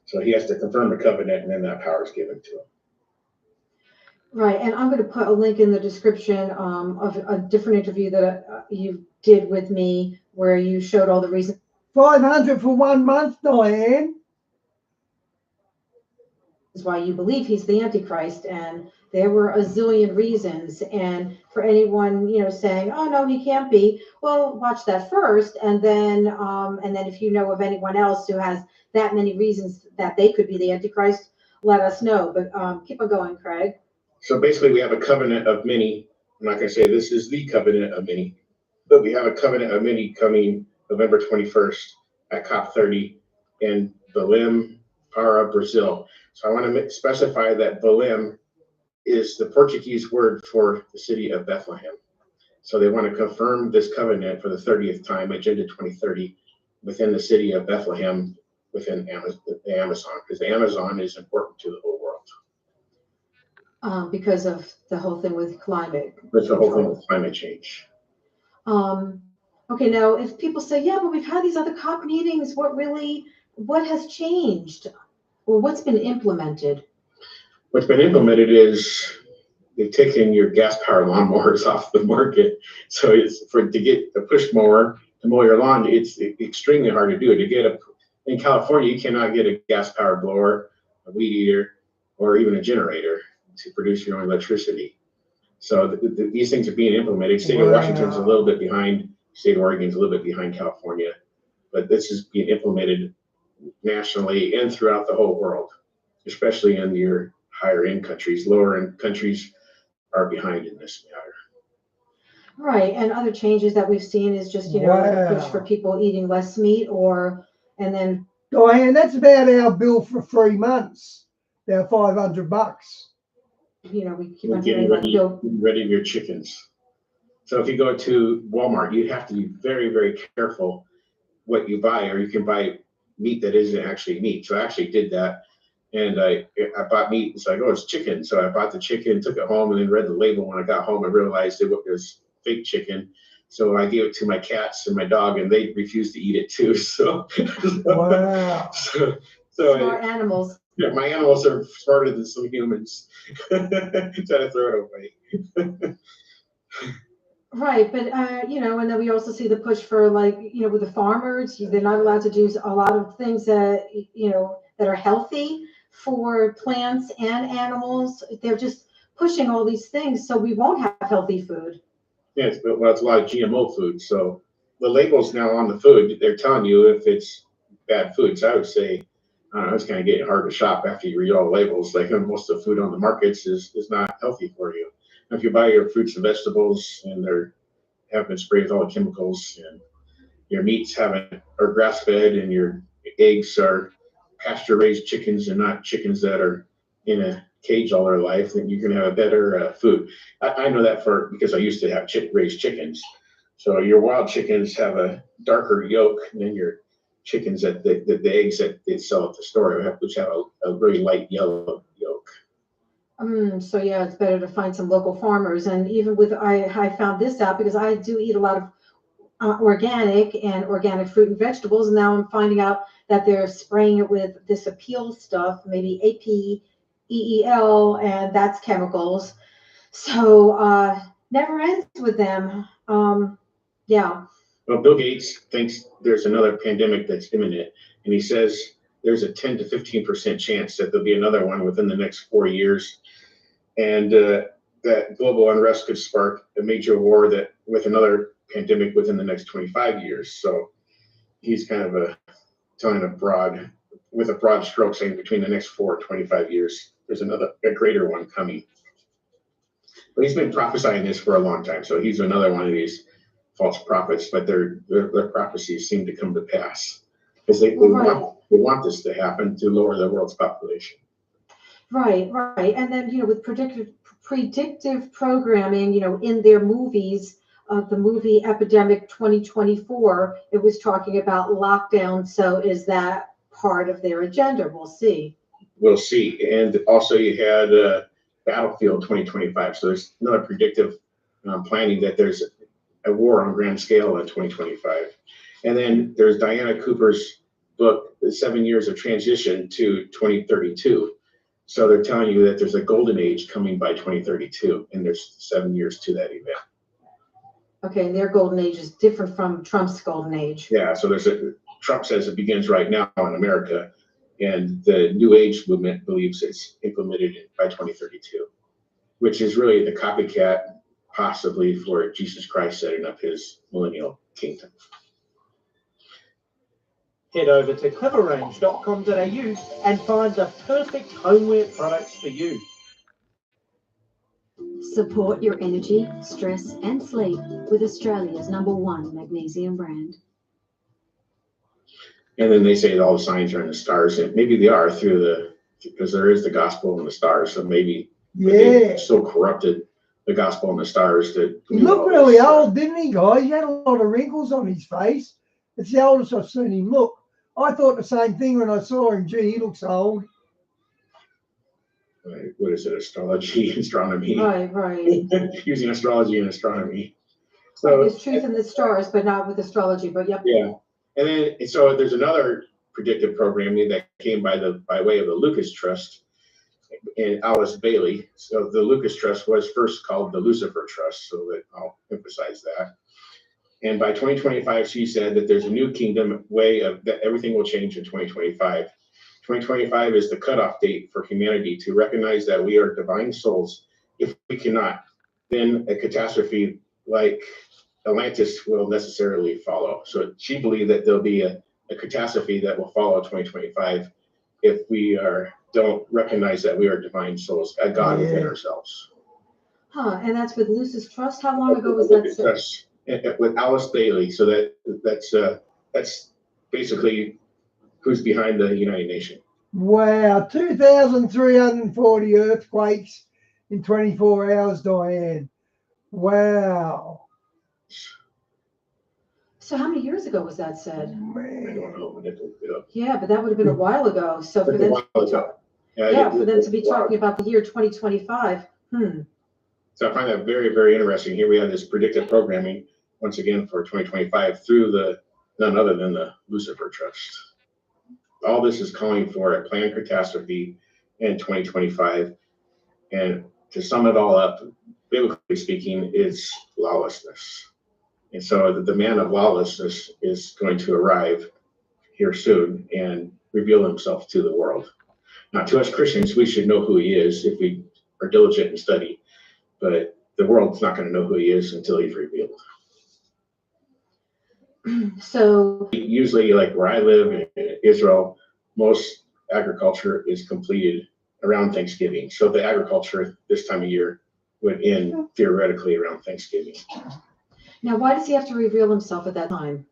Speaker 11: So he has to confirm the covenant, and then that power is given to him.
Speaker 12: Right, and I'm going to put a link in the description of a different interview that you did with me where you showed all the reasons.
Speaker 1: 500 for 1 month, Diane.
Speaker 12: Why you believe he's the Antichrist, and there were a zillion reasons. And for anyone, saying, "Oh no, he can't be," well, watch that first, and then if you know of anyone else who has that many reasons that they could be the Antichrist, let us know. But keep on going, Craig.
Speaker 11: So basically, we have a covenant of many. I'm not going to say this is the covenant of many, but we have a covenant of many coming November 21st at COP30 in Belém, Pará, Brazil. So I want to specify that Belém is the Portuguese word for the city of Bethlehem. So they want to confirm this covenant for the 30th time, Agenda 2030, within the city of Bethlehem, within the Amazon, because the Amazon is important to the whole world.
Speaker 12: Because of the whole thing with climate.
Speaker 11: That's the whole thing with climate change.
Speaker 12: Okay, now if people say, yeah, but we've had these other COP meetings, what has changed? Or what's been implemented?
Speaker 11: What's been implemented is they've taken your gas-powered lawnmowers off the market. So it's to get a push mower to mow your lawn, it's extremely hard to do. In California, you cannot get a gas-powered blower, a weed eater, or even a generator to produce your own electricity. So these things are being implemented. State of Washington's a little bit behind. State of Oregon's a little bit behind California, but this is being implemented nationally and throughout the whole world, especially in your higher end countries. Lower end countries are behind in this matter.
Speaker 12: Right, and other changes that we've seen is just, a push for people eating less meat and then.
Speaker 1: Diane, that's about our bill for 3 months, about $500.
Speaker 12: We keep on
Speaker 11: Getting
Speaker 12: hearing that bill.
Speaker 11: rid of your chickens. So if you go to Walmart, you have to be very, very careful what you buy, or you can buy meat that isn't actually meat. So I actually did that, and I bought meat. It's like, oh, it's chicken. So I bought the chicken, took it home, and then read the label. When I got home, I realized it was fake chicken. So I gave it to my cats and my dog, and they refused to eat it too. So
Speaker 1: wow.
Speaker 11: So
Speaker 12: Smart animals.
Speaker 11: Yeah, my animals are smarter than some humans. Try to throw it away.
Speaker 12: Right, but and then we also see the push for with the farmers, they're not allowed to do a lot of things that that are healthy for plants and animals. They're just pushing all these things, so we won't have healthy food.
Speaker 11: Yes, but it's a lot of GMO food. So the labels now on the food, they're telling you if it's bad food. So I would say, I don't know, it's kind of getting hard to shop after you read all the labels. Like most of the food on the markets is not healthy for you. If you buy your fruits and vegetables and have been sprayed with all the chemicals, and your meats are grass fed, and your eggs are pasture raised chickens and not chickens that are in a cage all their life, then you're going to have a better food. I know that because I used to have raised chickens. So your wild chickens have a darker yolk than your chickens that the eggs that they sell at the store, which have a really light yellow yolk.
Speaker 12: So yeah, it's better to find some local farmers. And even I found this out because I do eat a lot of organic fruit and vegetables. And now I'm finding out that they're spraying it with this Apeel stuff, maybe APEEL, and that's chemicals. So never ends with them. Yeah.
Speaker 11: Well, Bill Gates thinks there's another pandemic that's imminent, and he says there's a 10 to 15% chance that there'll be another one within the next 4 years, and that global unrest could spark a major war with another pandemic within the next 25 years. So he's kind of telling a broad stroke, saying between the next 4 and 25 years, there's a greater one coming. But he's been prophesying this for a long time, so he's another one of these false prophets, but their prophecies seem to come to pass because they want this to happen to lower the world's population.
Speaker 12: Right. And then, with predictive programming, in their movies, the movie Epidemic 2024, it was talking about lockdown. So is that part of their agenda? We'll see.
Speaker 11: And also you had Battlefield 2025. So there's another predictive planning that there's a war on grand scale in 2025. And then there's Diana Cooper's book, The 7 Years of Transition to 2032. So they're telling you that there's a golden age coming by 2032, and there's 7 years to that event.
Speaker 12: Okay, and their golden age is different from Trump's golden age.
Speaker 11: Yeah, so Trump says it begins right now in America, and the New Age movement believes it's implemented by 2032, which is really the copycat possibly for Jesus Christ setting up his millennial kingdom.
Speaker 3: Head over to cleverrange.com.au and find the perfect homeware products for you.
Speaker 14: Support your energy, stress, and sleep with Australia's #1 magnesium brand.
Speaker 11: And then they say all the signs are in the stars, and maybe they are because there is the gospel in the stars. So maybe they're so corrupted the gospel and the stars that.
Speaker 1: He looked really old, didn't he, guys? He had a lot of wrinkles on his face. It's the oldest I've seen him look. I thought the same thing when I saw him. Gee, he looks old.
Speaker 11: What is it? Astrology, astronomy.
Speaker 12: Right.
Speaker 11: Using astrology and astronomy.
Speaker 12: So there's truth in the stars, but not with astrology. But yep.
Speaker 11: Yeah, and then so there's another predictive programming that came by way of the Lucas Trust and Alice Bailey. So the Lucas Trust was first called the Lucifer Trust, so that I'll emphasize that. And by 2025, she said that there's a new kingdom way of that everything will change in 2025. 2025 is the cutoff date for humanity to recognize that we are divine souls. If we cannot, then a catastrophe like Atlantis will necessarily follow. So she believed that there'll be a catastrophe that will follow 2025 if we don't recognize that we are divine souls, a God within ourselves.
Speaker 12: And that's with Lucis Trust. How long ago was that?
Speaker 11: Trust with Alice Bailey. So that's basically who's behind the United Nations.
Speaker 1: Wow, 2,340 earthquakes in 24 hours, Diane. Wow.
Speaker 12: So how many years ago was that said?
Speaker 11: I don't know.
Speaker 12: Yeah, but that would have been a while ago. So for them, for them to be talking about the year 2025.
Speaker 11: So I find that very, very interesting. Here we have this predictive programming once again for 2025 through none other than the Lucifer Trust. All this is calling for a planned catastrophe in 2025. And to sum it all up, biblically speaking, is lawlessness. And so the man of lawlessness is going to arrive here soon and reveal himself to the world. Now, to us Christians, we should know who he is if we are diligent and study, but the world's not going to know who he is until he's revealed.
Speaker 12: So
Speaker 11: usually, like where I live in Israel, most agriculture is completed around Thanksgiving. So the agriculture this time of year would end theoretically around Thanksgiving.
Speaker 12: Now, why does he have to reveal himself at that time?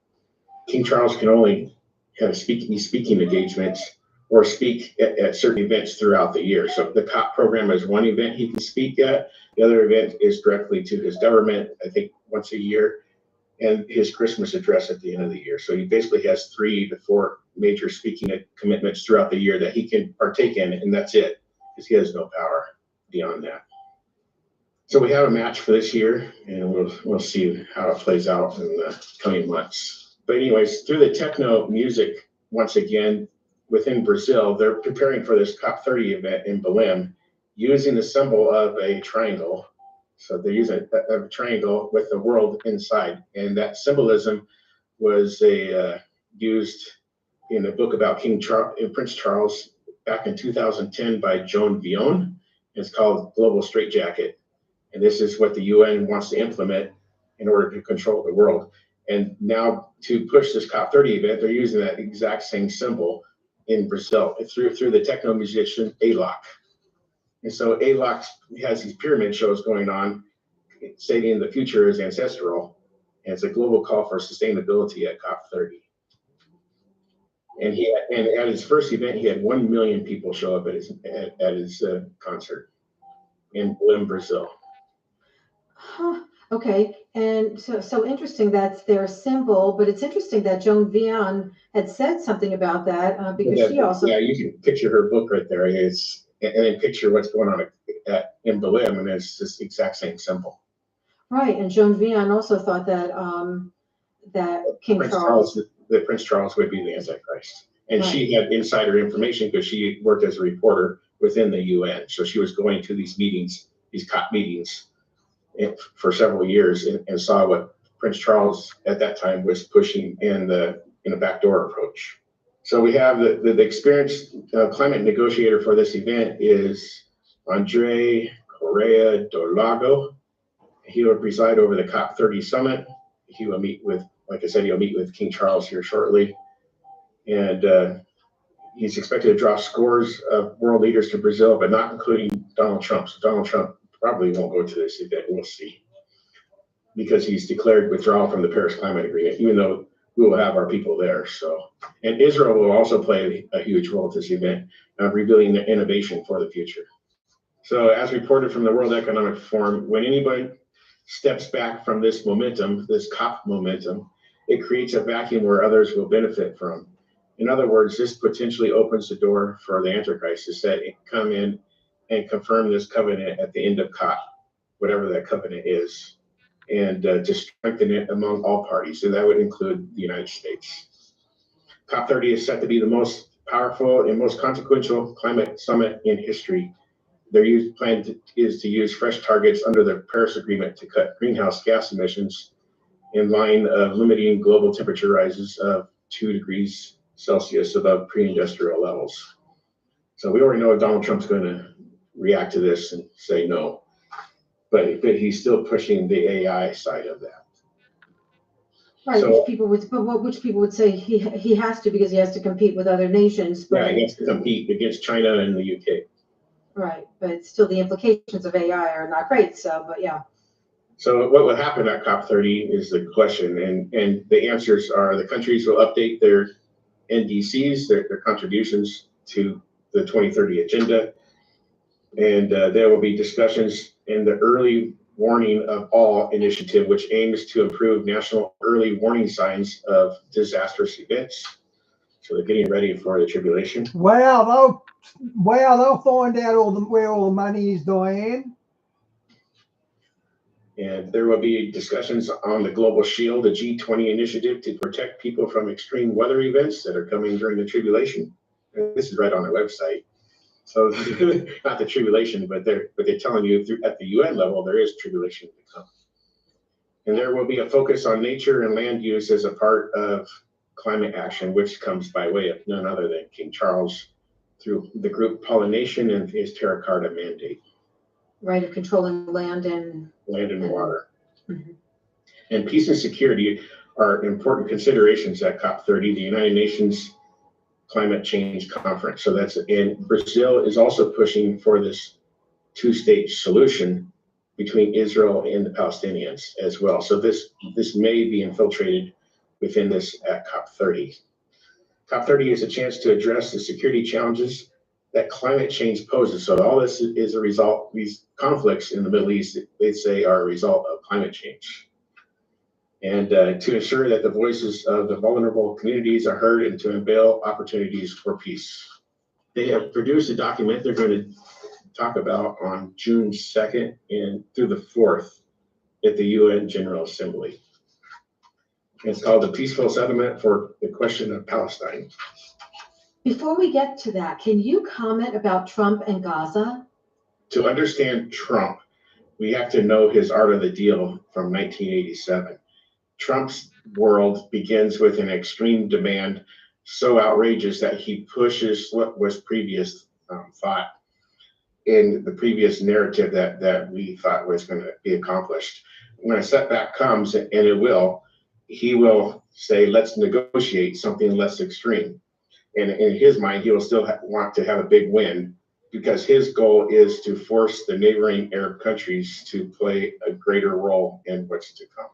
Speaker 11: King Charles can only have speaking engagements or speak at certain events throughout the year. So the COP program is one event he can speak at. The other event is directly to his government, I think once a year, and his Christmas address at the end of the year. So he basically has 3 to 4 major speaking commitments throughout the year that he can partake in, and that's it, because he has no power beyond that. So we have a match for this year, and we'll see how it plays out in the coming months. But anyways, through the techno music, once again, within Brazil, they're preparing for this COP30 event in Belém, using the symbol of a triangle. So they're using a triangle with the world inside. And that symbolism was used in a book about Prince Charles back in 2010 by Joan Vion. It's called Global Straitjacket. And this is what the UN wants to implement in order to control the world. And now to push this COP30 event, they're using that exact same symbol in Brazil through the techno musician ALOC. And so ALOC has these pyramid shows going on, stating the future is ancestral. And it's a global call for sustainability at COP30. And at his first event, he had 1 million people show up at his concert in Belém, Brazil.
Speaker 12: Huh. Okay, and so interesting that's their symbol, but it's interesting that Joan Vion had said something about that because she also.
Speaker 11: Yeah, you can picture her book right there. And then picture what's going on in Belém, and it's this exact same symbol.
Speaker 12: Right, and Joan Vion also thought that that Prince
Speaker 11: Charles would be the Antichrist, and she had insider information because she worked as a reporter within the UN, so she was going to these meetings, these COP meetings, for several years, and saw what Prince Charles at that time was pushing in a backdoor approach. So we have the experienced climate negotiator for this event is Andre Correa do Lago. He will preside over the COP30 summit. He will meet with, like I said, he'll meet with King Charles here shortly. And he's expected to draw scores of world leaders to Brazil, but not including Donald Trump. So Donald Trump probably won't go to this event. We'll see. Because he's declared withdrawal from the Paris Climate Agreement, even though we will have our people there. So, and Israel will also play a huge role at this event, revealing the innovation for the future. So as reported from the World Economic Forum, when anybody steps back from this momentum, this COP momentum, it creates a vacuum where others will benefit from. In other words, this potentially opens the door for the Antichrist to come in and confirm this covenant at the end of COP, whatever that covenant is, and to strengthen it among all parties. And that would include the United States. COP30 is set to be the most powerful and most consequential climate summit in history. Their plan is to use fresh targets under the Paris Agreement to cut greenhouse gas emissions in line of limiting global temperature rises of 2 degrees Celsius above pre-industrial levels. So we already know Donald Trump's going to react to this and say no, but he's still pushing the AI side of that.
Speaker 12: Right,
Speaker 11: So,
Speaker 12: which people would say he has to because he has to compete with other nations. But,
Speaker 11: yeah, he has to compete against China and the UK.
Speaker 12: Right, but still the implications of AI are not great. So, but yeah.
Speaker 11: So what will happen at COP30 is the question, and the answers are the countries will update their NDCs, their contributions to the 2030 agenda, and there will be discussions in the Early Warning of All initiative, which aims to improve national early warning signs of disastrous events. So they're getting ready for the tribulation.
Speaker 1: Wow, they'll find out where all the money is, Diane.
Speaker 11: And there will be discussions on the Global Shield, the G20 initiative to protect people from extreme weather events that are coming during the tribulation. And this is right on their website. So not the tribulation, but they're telling you at the UN level, there is tribulation to come. And there will be a focus on nature and land use as a part of climate action, which comes by way of none other than King Charles through the group Pollination and his Terra Carta mandate.
Speaker 12: Right, of controlling land and
Speaker 11: water.
Speaker 12: Mm-hmm.
Speaker 11: And peace and security are important considerations at COP30, the United Nations Climate Change Conference. So Brazil is also pushing for this two-state solution between Israel and the Palestinians as well. So this may be infiltrated within this at COP30. COP30 is a chance to address the security challenges that climate change poses. So all this is a result, these conflicts in the Middle East, they say, are a result of climate change. And to ensure that the voices of the vulnerable communities are heard and to unveil opportunities for peace. They have produced a document they're going to talk about on June 2nd and through the 4th at the UN General Assembly. It's called the Peaceful Settlement for the Question of Palestine.
Speaker 12: Before we get to that, can you comment about Trump and Gaza?
Speaker 11: To understand Trump, we have to know his art of the deal from 1987. Trump's world begins with an extreme demand so outrageous that he pushes what was previous thought in the previous narrative that we thought was going to be accomplished. When a setback comes, and it will, he will say, let's negotiate something less extreme. And in his mind, he will still want to have a big win because his goal is to force the neighboring Arab countries to play a greater role in what's to come.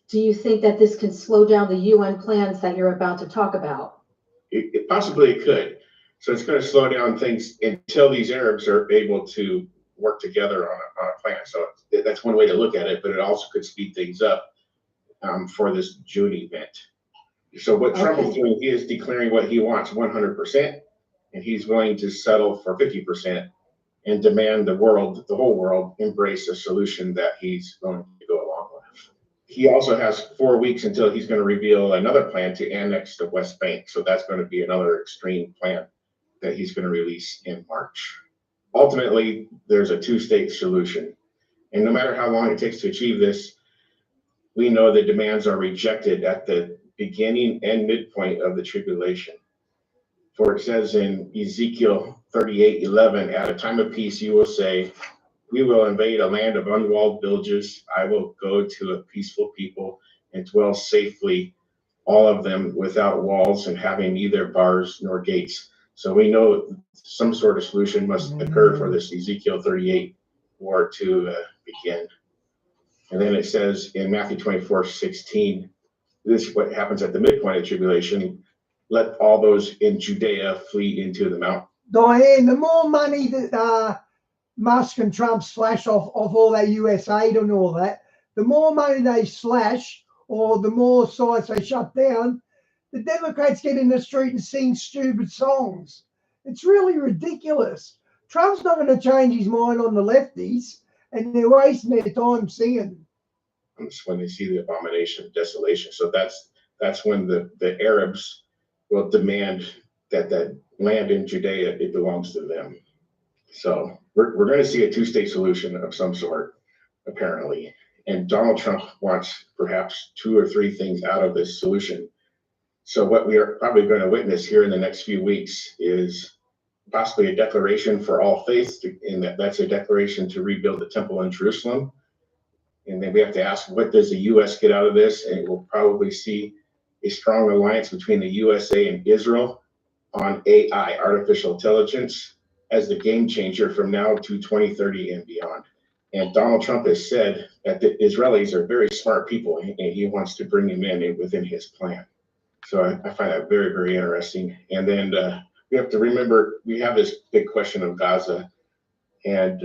Speaker 12: Do you think that this can slow down the UN plans that you're about to talk about?
Speaker 11: It possibly could. So it's going to slow down things until these Arabs are able to work together on a plan. So that's one way to look at it, but it also could speed things up for this June event. So what Trump is doing, he is declaring what he wants 100%, and he's willing to settle for 50% and demand the whole world, embrace a solution that he's going to go along with. He also has 4 weeks until he's going to reveal another plan to annex the West Bank. So that's going to be another extreme plan that he's going to release in March. Ultimately, there's a two-state solution. And no matter how long it takes to achieve this, we know the demands are rejected at the beginning and midpoint of the tribulation. For it says in Ezekiel 38:11, at a time of peace, you will say, we will invade a land of unwalled villages. I will go to a peaceful people and dwell safely, all of them without walls and having neither bars nor gates. So we know some sort of solution must occur for this Ezekiel 38 war to begin. And then it says in Matthew 24:16, this is what happens at the midpoint of tribulation. Let all those in Judea flee into the mountain.
Speaker 1: Diane, the more money that Musk and Trump slash off all that US aid and all that, the more money they slash or the more sites they shut down, the Democrats get in the street and sing stupid songs. It's really ridiculous. Trump's not going to change his mind on the lefties, and they're wasting their time singing.
Speaker 11: It's when they see the abomination of desolation. So that's when the Arabs will demand that land in Judea, it belongs to them. So we're going to see a two-state solution of some sort, apparently. And Donald Trump wants perhaps 2 or 3 things out of this solution. So what we are probably going to witness here in the next few weeks is possibly a declaration for all faiths, and that's a declaration to rebuild the temple in Jerusalem. And then we have to ask, what does the U.S. get out of this? And we'll probably see a strong alliance between the USA and Israel on AI, artificial intelligence, as the game changer from now to 2030 and beyond. And Donald Trump has said that the Israelis are very smart people, and he wants to bring them in within his plan. So I find that very, very interesting. And then we have to remember, we have this big question of Gaza, and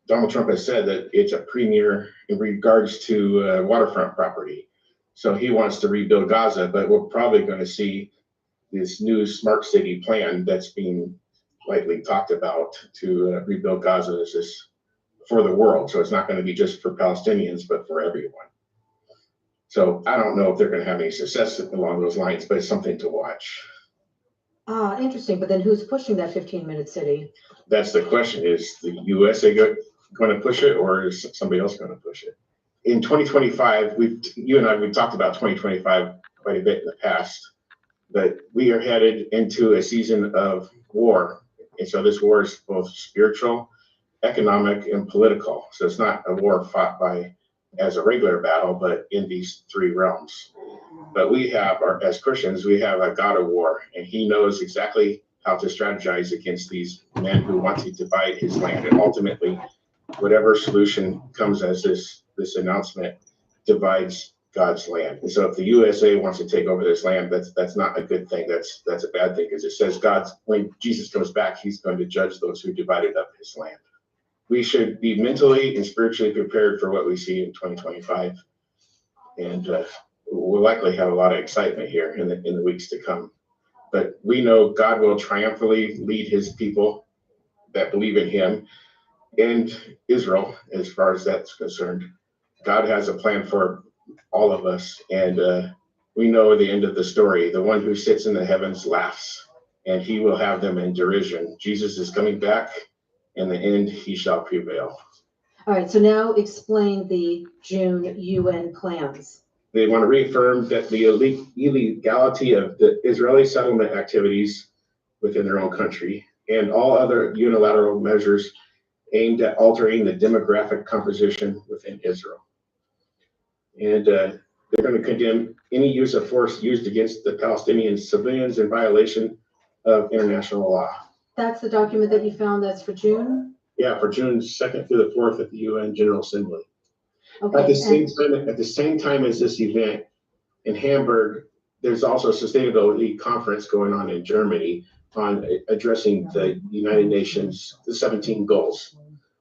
Speaker 11: Donald Trump has said that it's a premier in regards to waterfront property. So he wants to rebuild Gaza, but we're probably going to see this new smart city plan that's being lightly talked about to rebuild Gaza as this for the world. So it's not going to be just for Palestinians, but for everyone. So I don't know if they're going to have any success along those lines, but it's something to watch.
Speaker 12: Interesting. But then who's pushing that 15-minute city?
Speaker 11: That's the question. Is the USA going to push it, or is somebody else going to push it? In 2025, you and I, we've talked about 2025 quite a bit in the past, but we are headed into a season of war. And so this war is both spiritual, economic, and political. So it's not a war fought as a regular battle, but in these 3 realms. But we have, as Christians, we have a God of war, and he knows exactly how to strategize against these men who want to divide his land. And ultimately, whatever solution comes as this announcement divides God's land. And so if the USA wants to take over this land, that's not a good thing. That's a bad thing, because it says when Jesus comes back, he's going to judge those who divided up his land. We should be mentally and spiritually prepared for what we see in 2025. And we'll likely have a lot of excitement here in the weeks to come. But we know God will triumphantly lead his people that believe in him and Israel, as far as that's concerned. God has a plan for all of us. And we know the end of the story. The one who sits in the heavens laughs, and he will have them in derision. Jesus is coming back. In the end, he shall prevail.
Speaker 12: All right, so now explain the June UN plans.
Speaker 11: They want to reaffirm that the illegality of the Israeli settlement activities within their own country and all other unilateral measures aimed at altering the demographic composition within Israel. And they're going to condemn any use of force used against the Palestinian civilians in violation of international law.
Speaker 12: That's the document that you found that's for June?
Speaker 11: Yeah, for June 2nd through the 4th at the UN General Assembly.
Speaker 12: Okay.
Speaker 11: At the same time as this event in Hamburg, there's also a sustainability conference going on in Germany on addressing the United Nations, the 17 goals.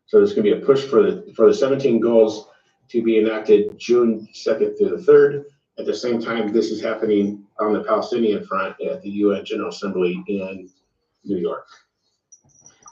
Speaker 11: So there's going to be a push for the 17 goals to be enacted June 2nd through the 3rd. At the same time, this is happening on the Palestinian front at the UN General Assembly in New York.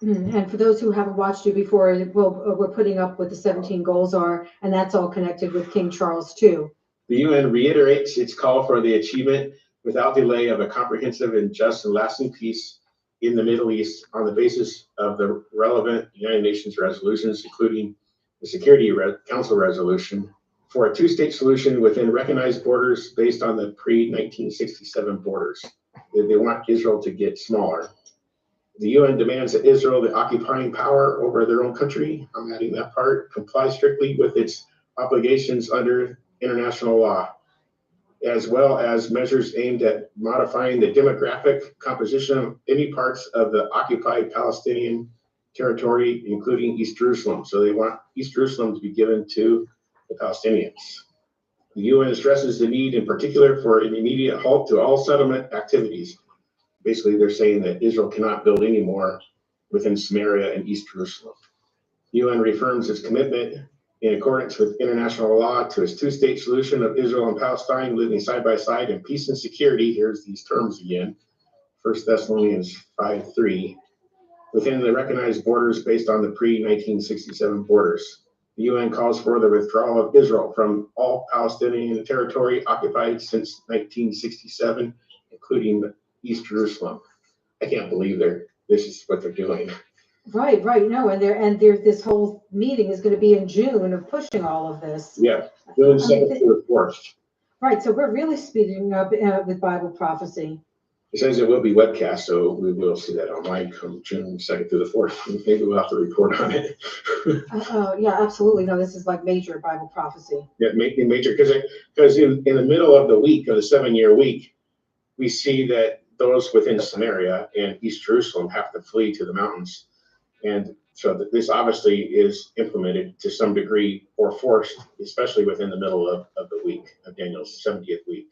Speaker 12: And for those who haven't watched you before, we're putting up what the 17 goals are, and that's all connected with King Charles II.
Speaker 11: The UN reiterates its call for the achievement without delay of a comprehensive and just and lasting peace in the Middle East on the basis of the relevant United Nations resolutions, including the Security Council resolution for a 2-state solution within recognized borders based on the pre-1967 borders. They want Israel to get smaller. The UN demands that Israel, the occupying power over their own country, I'm adding that part, comply strictly with its obligations under international law, as well as measures aimed at modifying the demographic composition of any parts of the occupied Palestinian territory, including East Jerusalem. So they want East Jerusalem to be given to the Palestinians. The UN stresses the need in particular for an immediate halt to all settlement activities. Basically, they're saying that Israel cannot build any more within Samaria and East Jerusalem. UN reaffirms its commitment in accordance with international law to its two-state solution of Israel and Palestine living side by side in peace and security. Here's these terms again. 1 Thessalonians 5:3. Within the recognized borders based on the pre-1967 borders. The UN calls for the withdrawal of Israel from all Palestinian territory occupied since 1967, including East Jerusalem. I can't believe this is what they're doing.
Speaker 12: Right. No, and this whole meeting is going to be in June of pushing all of this.
Speaker 11: Yeah, June 7th to the 4th.
Speaker 12: Right, so we're really speeding up with Bible prophecy.
Speaker 11: It says it will be webcast, so we will see that online from June 2nd through the 4th. Maybe we'll have to report on it.
Speaker 12: Yeah, absolutely. No, this is like major Bible prophecy.
Speaker 11: Yeah, major, because in the middle of the week, of the 7-year week, we see that those within Samaria and East Jerusalem have to flee to the mountains. And so this obviously is implemented to some degree or forced, especially within the middle of the week, of Daniel's 70th week.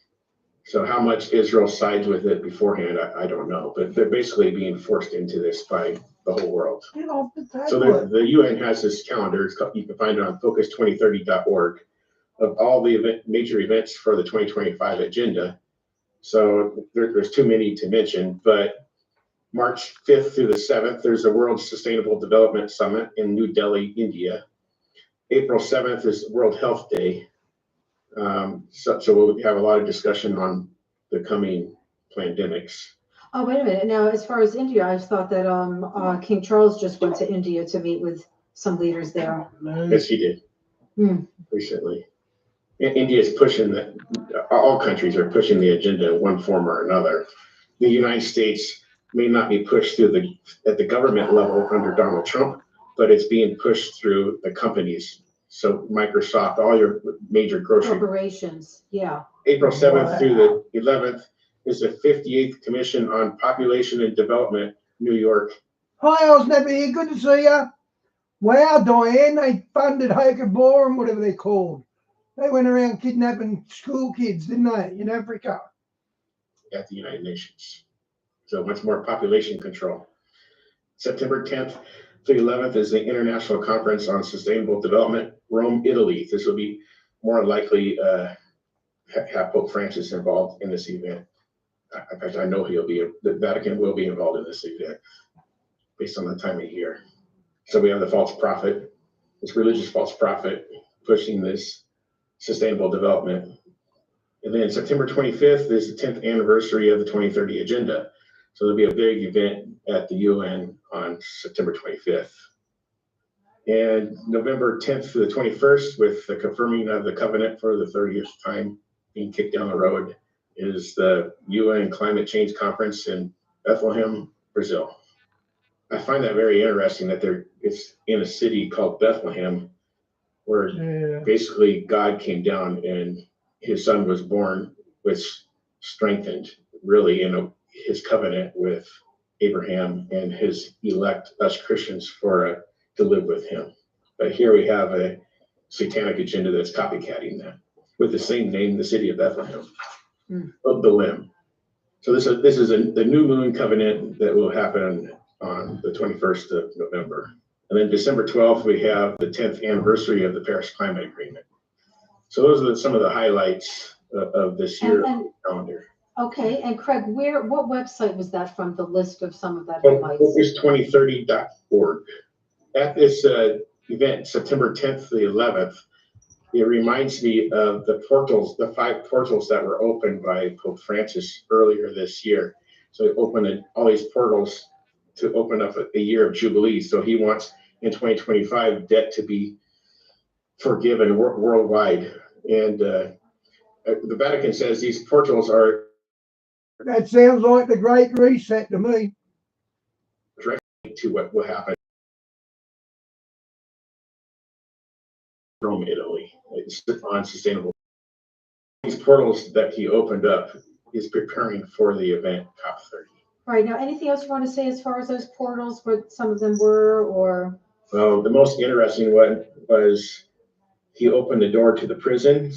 Speaker 11: So how much Israel sides with it beforehand, I don't know, but they're basically being forced into this by the whole world. So the UN has this calendar. You can find it on focus2030.org of all the major events for the 2025 agenda. So there's too many to mention, but March 5th through the 7th, there's a World Sustainable Development Summit in New Delhi, India. April 7th is World Health Day. So we'll have a lot of discussion on the coming pandemics.
Speaker 12: Oh, wait a minute. Now, as far as India, I thought that King Charles just went to India to meet with some leaders there.
Speaker 11: Yes, he did recently. India is pushing that. All countries are pushing the agenda in one form or another. The United States may not be pushed through at the government level under Donald Trump, but it's being pushed through the companies. So Microsoft, all your major grocery
Speaker 12: corporations, yeah.
Speaker 11: April 7th through the 11th is the 58th Commission on Population and Development, New York.
Speaker 1: Hi, Osnaby here. Good to see you. Wow, Diane, they funded Hokabore and whatever they're called. They went around kidnapping school kids, didn't they, in Africa?
Speaker 11: At the United Nations. So much more population control. September 10th to the 11th is the International Conference on Sustainable Development, Rome, Italy. This will be more likely have Pope Francis involved in this event. In fact, I know the Vatican will be involved in this event based on the time of year. So we have the false prophet, this religious false prophet pushing this sustainable development. And then September 25th is the 10th anniversary of the 2030 Agenda. So there'll be a big event at the UN on September 25th. And November 10th to the 21st, with the confirming of the covenant for the 30th time being kicked down the road, is the UN Climate Change Conference in Bethlehem, Brazil. I find that very interesting that it's in a city called Bethlehem, where basically God came down and his son was born, which strengthened really his covenant with Abraham and his elect us Christians to live with him. But here we have a satanic agenda that's copycatting that with the same name, the city of Bethlehem, of the limb. So this is the new moon covenant that will happen on the 21st of November. And then December 12th, we have the 10th anniversary of the Paris Climate Agreement. So those are some of the highlights of this year's calendar.
Speaker 12: Okay, and Craig, what website was that from, the list of some of that highlights?
Speaker 11: Focus2030.org. At this event, September 10th to the 11th, it reminds me of the 5 portals that were opened by Pope Francis earlier this year. So he opened all these portals to open up a year of Jubilee. So he wants in 2025 debt to be forgiven worldwide. And the Vatican says these portals are.
Speaker 1: That sounds like the Great Reset to me.
Speaker 11: Directly to what will happen in Rome, Italy. It's on sustainable. These portals that he opened up is preparing for the event COP30.
Speaker 12: Right, now anything else you want to say as far as those portals, what some of them were, or?
Speaker 11: Well, the most interesting one was he opened the door to the prison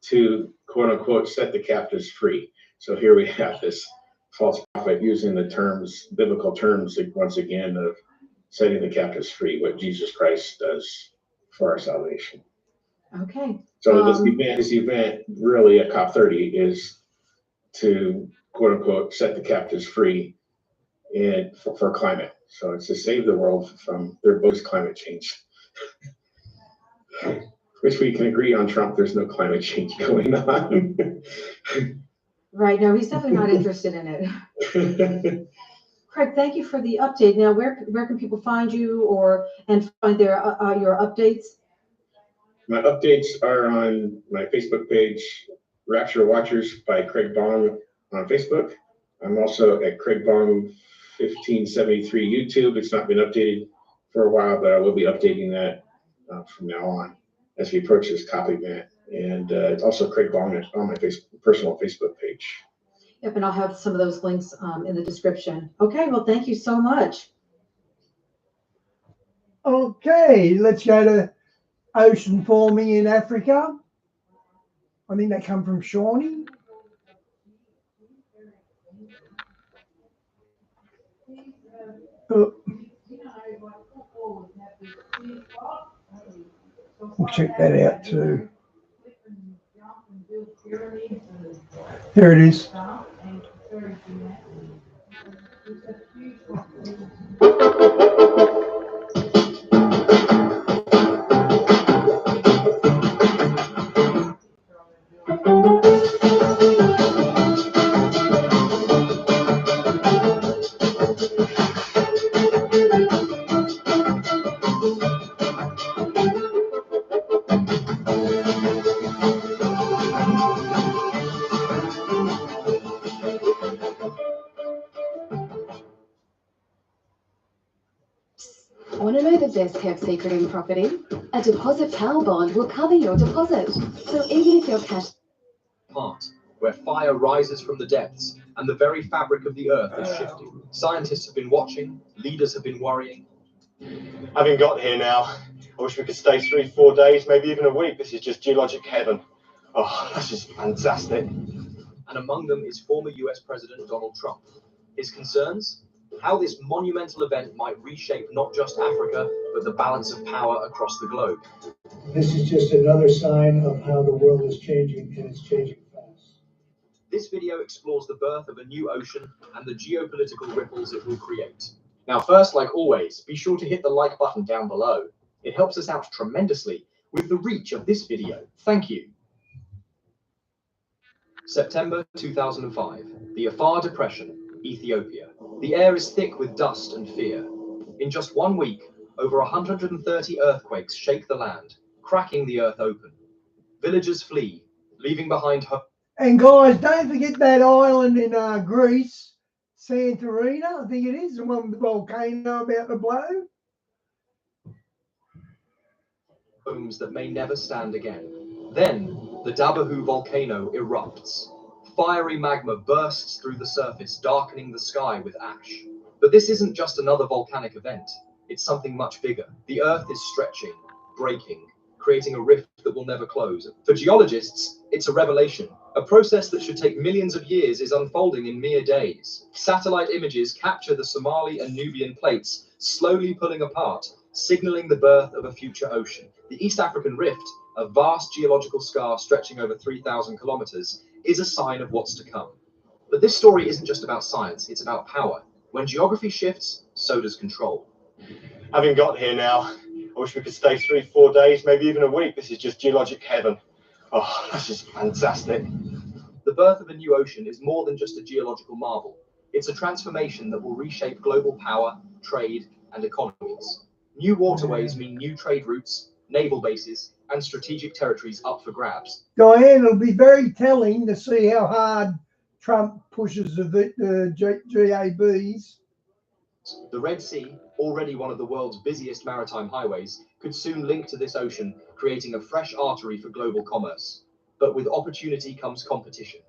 Speaker 11: to quote unquote set the captives free. So here we have this false prophet using the terms, biblical terms, once again, of setting the captives free, what Jesus Christ does for our salvation.
Speaker 12: Okay.
Speaker 11: So this event really at COP30 is to quote unquote set the captives free and for climate. So it's to save the world from their boast climate change. Which we can agree on Trump, there's no climate change going on.
Speaker 12: Right, no, he's definitely not interested in it. Craig, thank you for the update. Now, where can people find you and find your updates?
Speaker 11: My updates are on my Facebook page, Rapture Watchers by Craig Bong on Facebook. I'm also at Craig Bong 1573 YouTube. It's not been updated for a while, but I will be updating that from now on as we approach this COP event. And it's also Craig Bong on my personal Facebook page.
Speaker 12: Yep, and I'll have some of those links in the description. Okay, well, thank you so much.
Speaker 1: Okay, let's go to ocean forming in Africa. I think that come from Shawnee. Oh. We'll check that out too. There it is.
Speaker 9: Want to know the best kept secret in property? A deposit power bond will cover your deposit. So even if your cash
Speaker 15: Part, where fire rises from the depths and the very fabric of the earth is shifting. Scientists have been watching, leaders have been worrying.
Speaker 16: Having got here now, I wish we could stay 3-4 days, maybe even a week. This is just geologic heaven. Oh, that's just fantastic.
Speaker 15: And among them is former US President Donald Trump. His concerns? How this monumental event might reshape not just Africa, but the balance of power across the globe.
Speaker 17: This is just another sign of how the world is changing, and it's changing fast.
Speaker 15: This video explores the birth of a new ocean and the geopolitical ripples it will create. Now first, like always, be sure to hit the like button down below. It helps us out tremendously with the reach of this video. Thank you. September 2005, the Afar Depression, Ethiopia. The air is thick with dust and fear. In just 1 week, over 130 earthquakes shake the land, cracking the earth open. Villagers flee, leaving behind hope.
Speaker 1: And guys, don't forget that island in Greece, Santorini, I think it is, the one with the volcano about to blow.
Speaker 15: Homes that may never stand again. Then, the Dabahu volcano erupts. Fiery magma bursts through the surface, darkening the sky with ash. But this isn't just another volcanic event. It's something much bigger. The Earth is stretching, breaking, creating a rift that will never close. For geologists, it's a revelation. A process that should take millions of years is unfolding in mere days. Satellite images capture the Somali and Nubian plates, slowly pulling apart, signaling the birth of a future ocean. The East African Rift, a vast geological scar stretching over 3,000 kilometers, is a sign of what's to come. But this story isn't just about science, it's about power. When geography shifts, so does control.
Speaker 16: Having got here now, I wish we could stay 3-4 days, maybe even a week. This is just geologic heaven. Oh, that's just fantastic.
Speaker 15: The birth of a new ocean is more than just a geological marvel. It's a transformation that will reshape global power, trade, and economies. New waterways mean new trade routes, naval bases, and strategic territories up for grabs.
Speaker 1: Diane, it'll be very telling to see how hard Trump pushes the GABs.
Speaker 15: The Red Sea, already one of the world's busiest maritime highways, could soon link to this ocean, creating a fresh artery for global commerce. But with opportunity comes competition.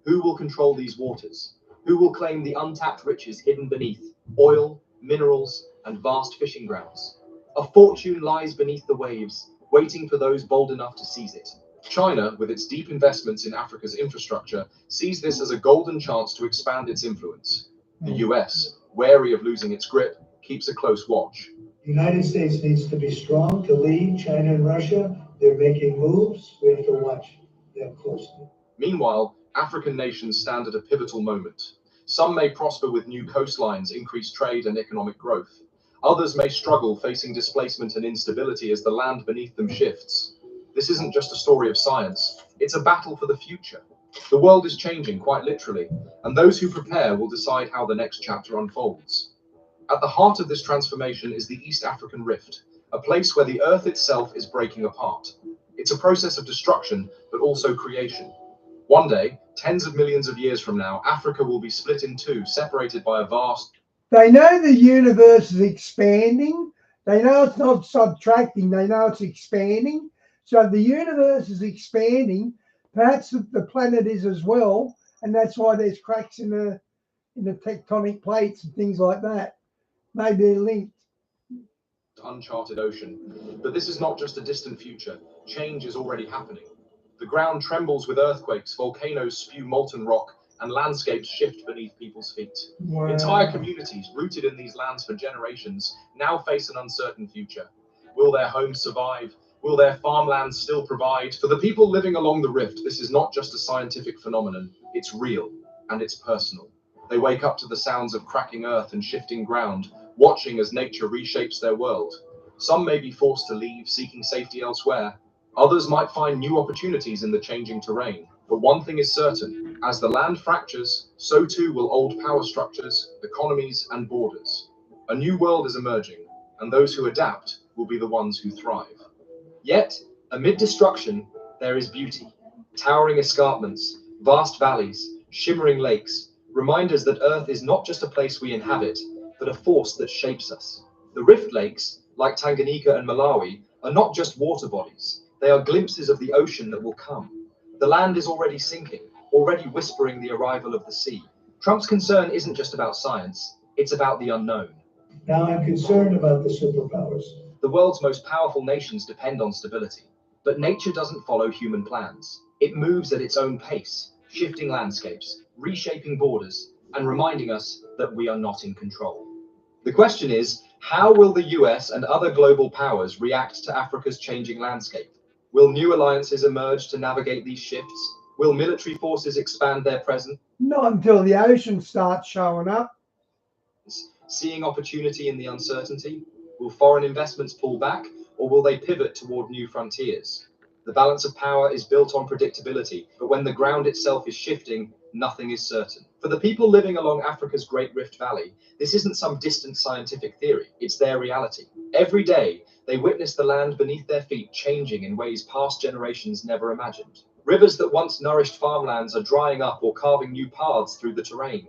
Speaker 15: Who will control these waters? Who will claim the untapped riches hidden beneath oil, minerals, and vast fishing grounds? A fortune lies beneath the waves, waiting for those bold enough to seize it. China, with its deep investments in Africa's infrastructure, sees this as a golden chance to expand its influence. The US, wary of losing its grip, keeps a close watch.
Speaker 17: The United States needs to be strong to lead. China and Russia, they're making moves. We have to watch them closely.
Speaker 15: Meanwhile, African nations stand at a pivotal moment. Some may prosper with new coastlines, increased trade and economic growth. Others may struggle, facing displacement and instability as the land beneath them shifts. This isn't just a story of science, it's a battle for the future. The world is changing, quite literally, and those who prepare will decide how the next chapter unfolds. At the heart of this transformation is the East African Rift, a place where the Earth itself is breaking apart. It's a process of destruction, but also creation. One day, tens of millions of years from now, Africa will be split in two, separated by a vast...
Speaker 1: They know the universe is expanding. They know it's not subtracting. They know it's expanding. So the universe is expanding. Perhaps the planet is as well. And that's why there's cracks in the tectonic plates and things like that. Maybe they're linked.
Speaker 15: Uncharted ocean. But this is not just a distant future. Change is already happening. The ground trembles with earthquakes, volcanoes spew molten rock, and landscapes shift beneath people's feet.
Speaker 1: Wow.
Speaker 15: Entire communities rooted in these lands for generations now face an uncertain future. Will their homes survive? Will their farmlands still provide? For the people living along the rift, this is not just a scientific phenomenon. It's real, and it's personal. They wake up to the sounds of cracking earth and shifting ground, watching as nature reshapes their world. Some may be forced to leave, seeking safety elsewhere. Others might find new opportunities in the changing terrain. But one thing is certain, as the land fractures, so too will old power structures, economies, and borders. A new world is emerging, and those who adapt will be the ones who thrive. Yet, amid destruction, there is beauty. Towering escarpments, vast valleys, shimmering lakes, remind us that Earth is not just a place we inhabit, but a force that shapes us. The Rift Lakes, like Tanganyika and Malawi, are not just water bodies. They are glimpses of the ocean that will come. The land is already sinking, already whispering the arrival of the sea. Trump's concern isn't just about science, it's about the unknown.
Speaker 17: Now I'm concerned about the superpowers.
Speaker 15: The world's most powerful nations depend on stability, but nature doesn't follow human plans. It moves at its own pace, shifting landscapes, reshaping borders, and reminding us that we are not in control. The question is, how will the US and other global powers react to Africa's changing landscape? Will new alliances emerge to navigate these shifts? Will military forces expand their presence?
Speaker 1: Not until the ocean starts showing up.
Speaker 15: Seeing opportunity in the uncertainty? Will foreign investments pull back, or will they pivot toward new frontiers? The balance of power is built on predictability, but when the ground itself is shifting, nothing is certain. For the people living along Africa's Great Rift Valley, this isn't some distant scientific theory, it's their reality. Every day, they witness the land beneath their feet changing in ways past generations never imagined. Rivers that once nourished farmlands are drying up or carving new paths through the terrain.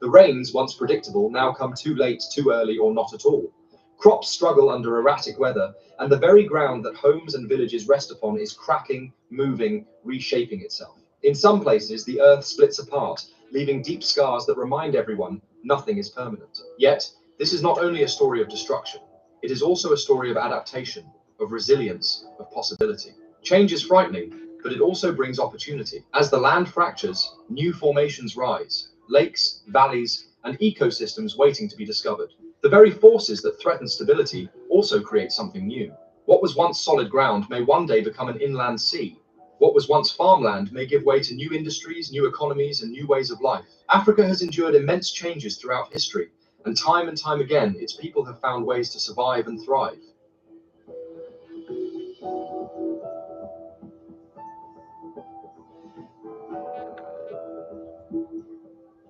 Speaker 15: The rains, once predictable, now come too late, too early, or not at all. Crops struggle under erratic weather, and the very ground that homes and villages rest upon is cracking, moving, reshaping itself. In some places, the earth splits apart, leaving deep scars that remind everyone nothing is permanent. Yet, this is not only a story of destruction, it is also a story of adaptation, of resilience, of possibility. Change is frightening, but it also brings opportunity. As the land fractures, new formations rise, lakes, valleys, and ecosystems waiting to be discovered. The very forces that threaten stability also create something new. What was once solid ground may one day become an inland sea. What was once farmland may give way to new industries, new economies, and new ways of life. Africa has endured immense changes throughout history, and time again, its people have found ways to survive and thrive.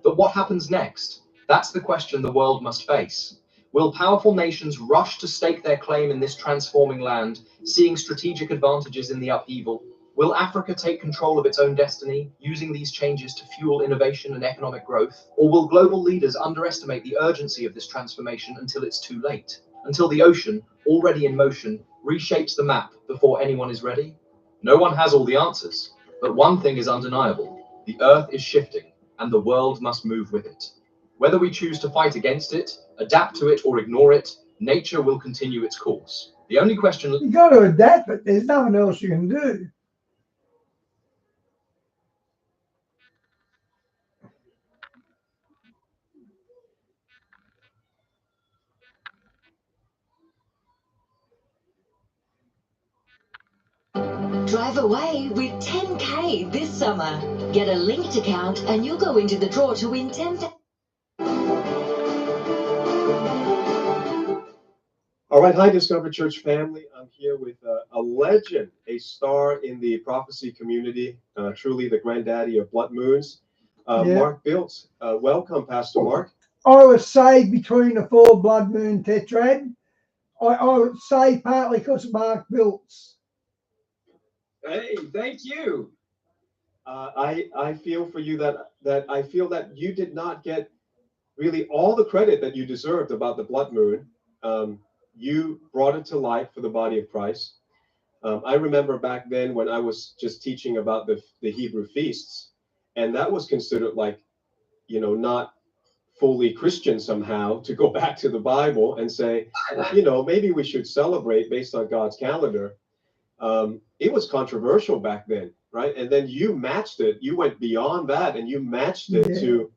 Speaker 15: But what happens next? That's the question the world must face. Will powerful nations rush to stake their claim in this transforming land, seeing strategic advantages in the upheaval? Will Africa take control of its own destiny, using these changes to fuel innovation and economic growth? Or will global leaders underestimate the urgency of this transformation until it's too late? Until the ocean, already in motion, reshapes the map before anyone is ready? No one has all the answers, but one thing is undeniable. The Earth is shifting, and the world must move with it. Whether we choose to fight against it, adapt to it, or ignore it, nature will continue its course. The only question...
Speaker 1: You got to adapt, but there's nothing else you can do.
Speaker 9: drive away with 10K this summer. Get a linked account and you'll go into the draw to win 10,000.
Speaker 18: All right, hi, Discover Church family. I'm here with a legend, a star in the prophecy community, truly the granddaddy of blood moons, Mark Biltz. Welcome, Pastor Mark.
Speaker 1: I was saved between the full blood moon tetrad. I was saved partly because of Mark Biltz.
Speaker 18: Hey, thank you. I feel for you that I feel that you did not get really all the credit that you deserved about the blood moon. You brought it to light for the body of Christ. I remember back then when I was just teaching about the Hebrew feasts, and that was considered like, not fully Christian somehow to go back to the Bible and say, maybe we should celebrate based on God's calendar. It was controversial back then, right? And then you matched it. You went beyond that and you matched it to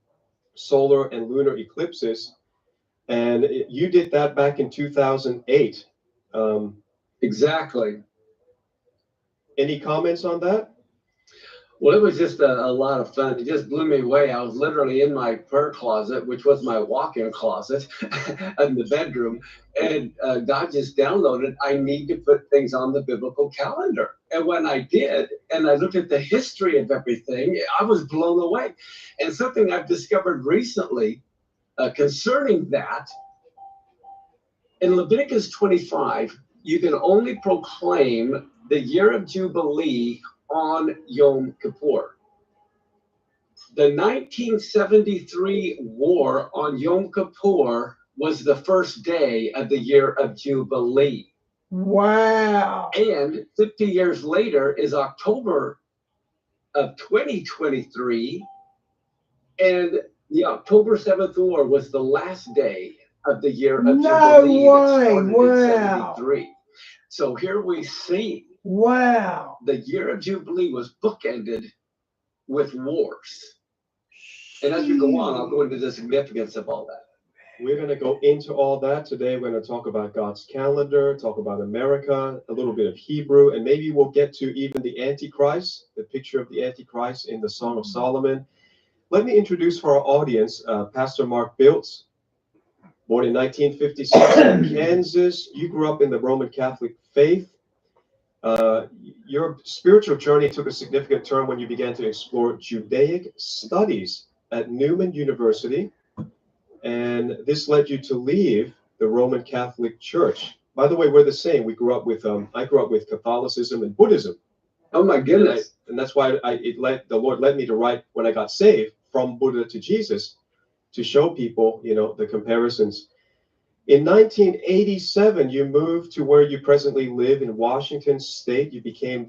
Speaker 18: solar and lunar eclipses. And you did that back in 2008.
Speaker 19: Exactly.
Speaker 18: Any comments on that?
Speaker 19: Well, it was just a lot of fun. It just blew me away. I was literally in my prayer closet, which was my walk-in closet in the bedroom. And God just downloaded, I need to put things on the biblical calendar. And when I did, and I looked at the history of everything, I was blown away. And something I've discovered recently concerning that, in Leviticus 25, you can only proclaim the year of Jubilee on Yom Kippur. The 1973 war on Yom Kippur was the first day of the year of Jubilee.
Speaker 1: Wow.
Speaker 19: And 50 years later is October of 2023. And the October 7th war was the last day of the year of Jubilee.
Speaker 1: No way.
Speaker 19: In
Speaker 1: Wow.
Speaker 19: 73. So here we see.
Speaker 1: Wow.
Speaker 19: The year of Jubilee was bookended with wars. And as we go on, I'll go into the significance of all that.
Speaker 18: We're going to go into all that today. We're going to talk about God's calendar, talk about America, a little bit of Hebrew, and maybe we'll get to even the Antichrist, the picture of the Antichrist in the Song of Solomon. Let me introduce for our audience Pastor Mark Biltz, born in 1956 in Kansas. You grew up in the Roman Catholic faith. Your spiritual journey took a significant turn when you began to explore Judaic studies at Newman University, and this led you to leave the Roman Catholic Church. By the way, we're the same. We grew up with I grew up with Catholicism and Buddhism.
Speaker 19: Oh my goodness!
Speaker 18: And that's why the Lord led me to write when I got saved from Buddha to Jesus, to show people, the comparisons. In 1987, you moved to where you presently live in Washington State. You became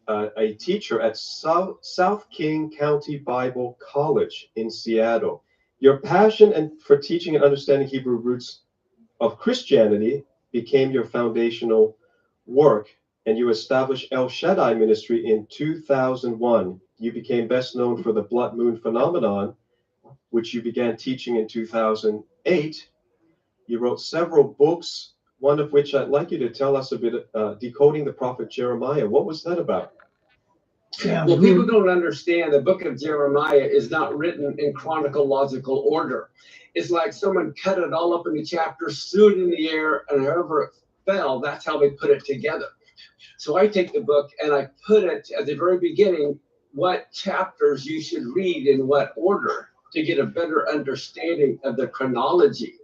Speaker 18: a teacher at South King County Bible College in Seattle. Your passion for teaching and understanding Hebrew roots of Christianity became your foundational work, and you established El Shaddai Ministry in 2001. You became best known for the blood moon phenomenon, which you began teaching in 2008. You wrote several books, one of which I'd like you to tell us a bit, Decoding the Prophet Jeremiah. What was that about?
Speaker 19: Well, people don't understand the book of Jeremiah is not written in chronological order. It's like someone cut it all up into chapters, threw it in the air, and however it fell, that's how they put it together. So I take the book and I put it at the very beginning, what chapters you should read in what order to get a better understanding of the chronology.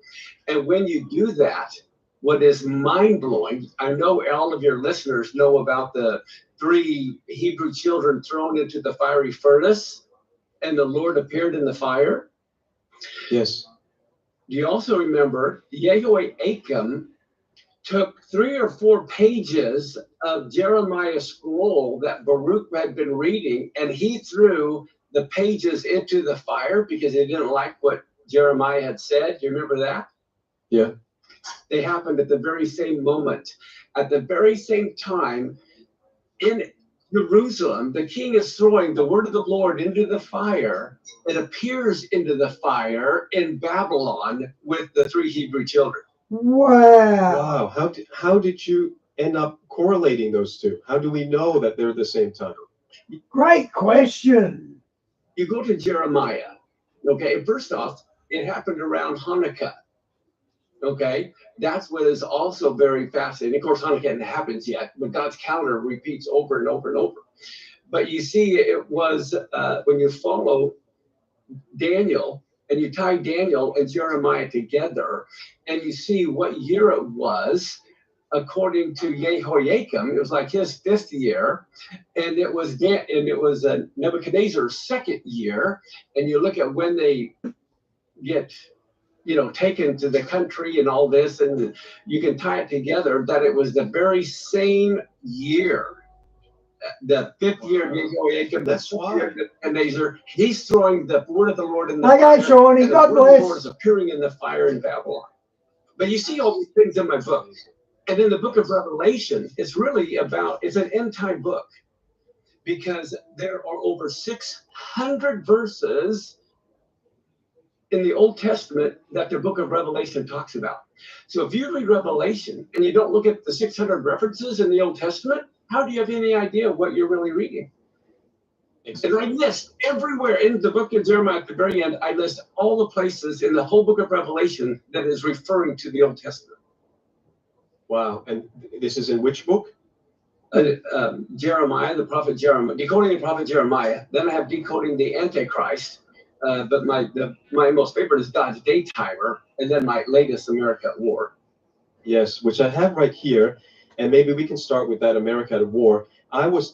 Speaker 19: And when you do that, what is mind-blowing, I know all of your listeners know about the 3 Hebrew children thrown into the fiery furnace, and the Lord appeared in the fire.
Speaker 18: Yes.
Speaker 19: Do you also remember Yehoiakim took 3 or 4 pages of Jeremiah's scroll that Baruch had been reading, and he threw the pages into the fire because he didn't like what Jeremiah had said? Do you remember that?
Speaker 18: Yeah.
Speaker 19: They happened at the very same moment. At the very same time, in Jerusalem, the king is throwing the word of the Lord into the fire. It appears into the fire in Babylon with the 3 Hebrew children.
Speaker 1: Wow.
Speaker 18: Wow. How did you end up correlating those two? How do we know that they're the same time?
Speaker 1: Great question.
Speaker 19: You go to Jeremiah. Okay, first off, it happened around Hanukkah. Okay, that's what is also very fascinating. Of course, Hanukkah hasn't happened yet, but God's calendar repeats over and over and over. But you see, it was when you follow Daniel and you tie Daniel and Jeremiah together, and you see what year it was. According to Jehoiakim, it was like his 5th year, and it was Nebuchadnezzar's 2nd year. And you look at when they get, taken to the country and all this, and you can tie it together that it was the very same year. The 5th year of Jehoiakim, that's why Nebuchadnezzar, he's throwing the word of the Lord in the fire.
Speaker 1: Okay, Shawnee,
Speaker 19: and
Speaker 1: God
Speaker 19: the word of the Lord
Speaker 1: bless.
Speaker 19: is appearing in the fire in Babylon. But you see all these things in my book. And then the book of Revelation is really it's an end time book, because there are over 600 verses in the Old Testament that the book of Revelation talks about. So if you read Revelation and you don't look at the 600 references in the Old Testament, how do you have any idea what you're really reading? And I list everywhere in the book of Jeremiah at the very end, I list all the places in the whole book of Revelation that is referring to the Old Testament.
Speaker 18: Wow. And this is in which book?
Speaker 19: Jeremiah, the prophet Jeremiah, decoding the prophet Jeremiah. Then I have decoding the Antichrist. But my most favorite is God's Day Timer, and then my latest America at War.
Speaker 18: Yes, which I have right here. And maybe we can start with that America at War. I was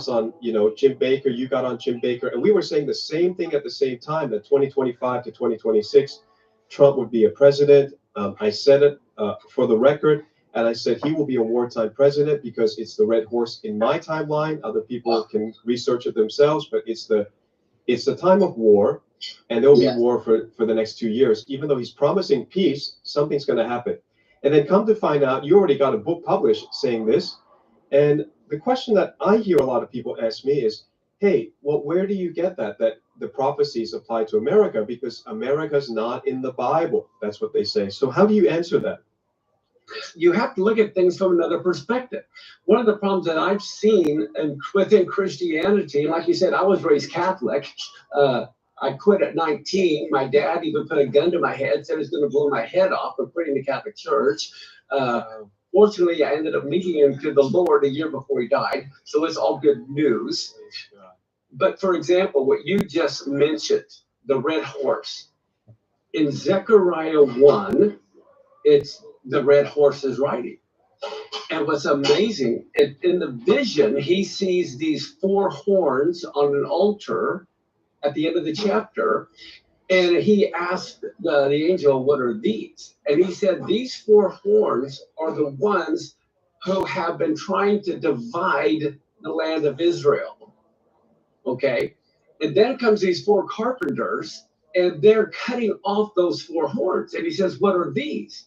Speaker 18: on, Jim Baker, you got on Jim Baker, and we were saying the same thing at the same time, that 2025 to 2026, Trump would be a president. I said it for the record. And I said he will be a wartime president because it's the red horse in my timeline. Other people can research it themselves, but it's the time of war, and there'll be war for the next 2 years. Even though he's promising peace, something's going to happen. And then come to find out, you already got a book published saying this. And the question that I hear a lot of people ask me is, hey, well, where do you get that the prophecies apply to America? Because America's not in the Bible. That's what they say. So how do you answer that?
Speaker 19: You have to look at things from another perspective. One of the problems that I've seen within Christianity, like you said, I was raised Catholic. I quit at 19. My dad even put a gun to my head, said he was going to blow my head off for quitting the Catholic Church. Fortunately, I ended up meeting him to the Lord a year before he died. So it's all good news. But for example, what you just mentioned, the red horse. In Zechariah 1, it's the red horse is riding. And what's amazing, in the vision, he sees these 4 horns on an altar at the end of the chapter. And he asked the angel, what are these? And he said, these 4 horns are the ones who have been trying to divide the land of Israel. Okay. And then comes these 4 carpenters, and they're cutting off those 4 horns. And he says, what are these?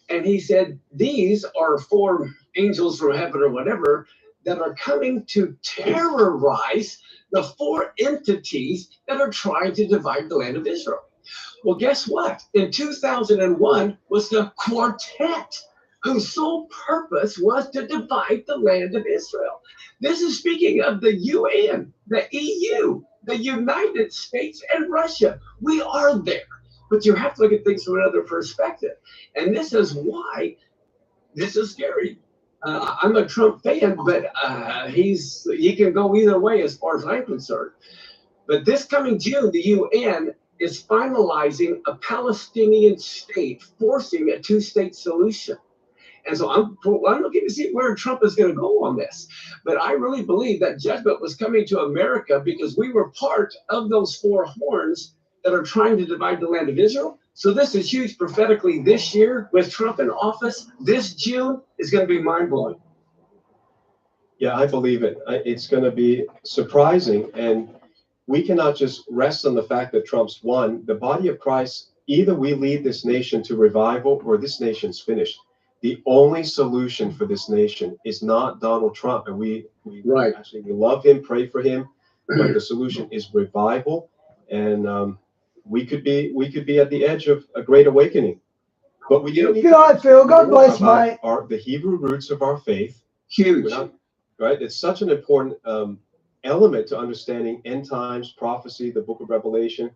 Speaker 19: And he said, these are 4 angels from heaven or whatever that are coming to terrorize the 4 entities that are trying to divide the land of Israel. Well, guess what? In 2001 was the quartet whose sole purpose was to divide the land of Israel. This is speaking of the UN, the EU, the United States, and Russia. We are there. But you have to look at things from another perspective. And this is why this is scary. I'm a Trump fan, but he can go either way as far as I'm concerned. But this coming June, the UN is finalizing a Palestinian state, forcing a 2-state solution. And so I'm looking to see where Trump is going to go on this. But I really believe that judgment was coming to America because we were part of those 4 horns that are trying to divide the land of Israel. So this is huge prophetically this year with Trump in office. This June is going to be mind-blowing.
Speaker 18: Yeah, I believe it. It's going to be surprising. And we cannot just rest on the fact that Trump's won. The body of Christ, either we lead this nation to revival or this nation's finished. The only solution for this nation is not Donald Trump. And we love him, pray for him. But the solution is revival. And we could be at the edge of a great awakening. But we do need
Speaker 1: Good night, Phil. God bless, mate.
Speaker 18: The Hebrew roots of our faith
Speaker 19: Huge.
Speaker 18: Right? It's such an important element to understanding end times, prophecy, the book of Revelation.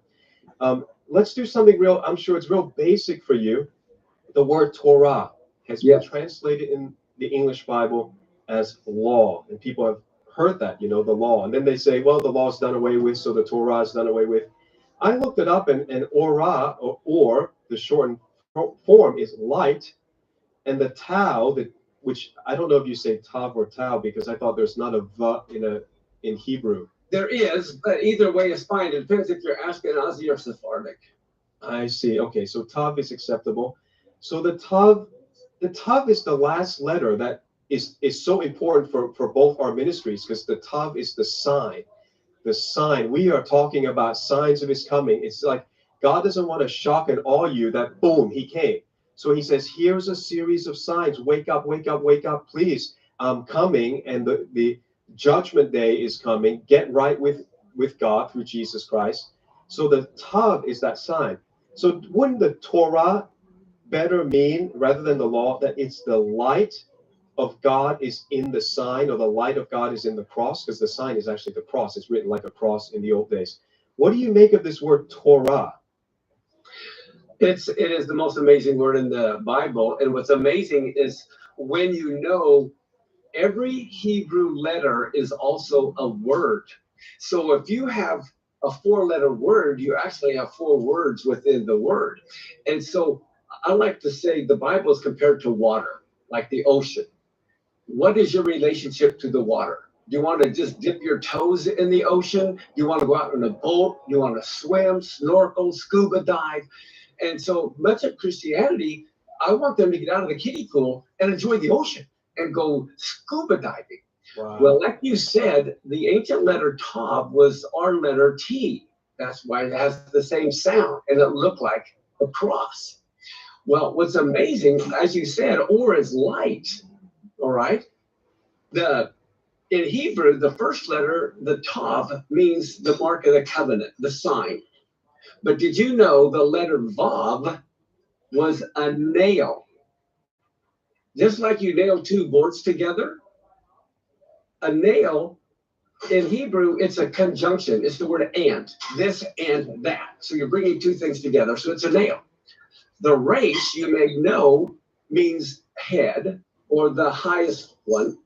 Speaker 18: Let's do something real, I'm sure it's real basic for you. The word Torah has been translated in the English Bible as law. And people have heard that, the law. And then they say, well, the law is done away with, so the Torah is done away with. I looked it up, and Orah, or the shortened form, is light. And the Tau, which I don't know if you say Tav or Tau, because I thought there's not a V in Hebrew.
Speaker 19: There is, but either way is fine. It depends if you're Ashkenazi or Sephardic.
Speaker 18: I see. Okay, so Tav is acceptable. So the Tav is the last letter that is so important for both our ministries, because the Tav is the sign. The sign. We are talking about signs of his coming. It's like God doesn't want to shock and awe you that boom, he came. So he says, here's a series of signs. Wake up, wake up, wake up, please. I'm coming, and the judgment day is coming. Get right with God through Jesus Christ. So the Tav is that sign. So wouldn't the Torah better mean, rather than the law, that it's the light of God is in the sign, or the light of God is in the cross? Because the sign is actually the cross. It's written like a cross in the old days. What do you make of this word Torah?
Speaker 19: It is the most amazing word in the Bible. And what's amazing is when you know every Hebrew letter is also a word. So if you have a 4-letter word, you actually have 4 words within the word. And so I like to say the Bible is compared to water, like the ocean. What is your relationship to the water? Do you want to just dip your toes in the ocean? Do you want to go out on a boat? Do you want to swim, snorkel, scuba dive? And so much of Christianity, I want them to get out of the kiddie pool and enjoy the ocean and go scuba diving.
Speaker 18: Wow.
Speaker 19: Well, like you said, the ancient letter Tav was our letter T. That's why it has the same sound, and it looked like a cross. Well, what's amazing, as you said, or is light, all right? In Hebrew, the first letter, the Tav, means the mark of the covenant, the sign. But did you know the letter Vav was a nail? Just like you nail 2 boards together, a nail in Hebrew, it's a conjunction. It's the word and, this and that. So you're bringing 2 things together. So it's a nail. The resh, you may know, means head, or the highest one.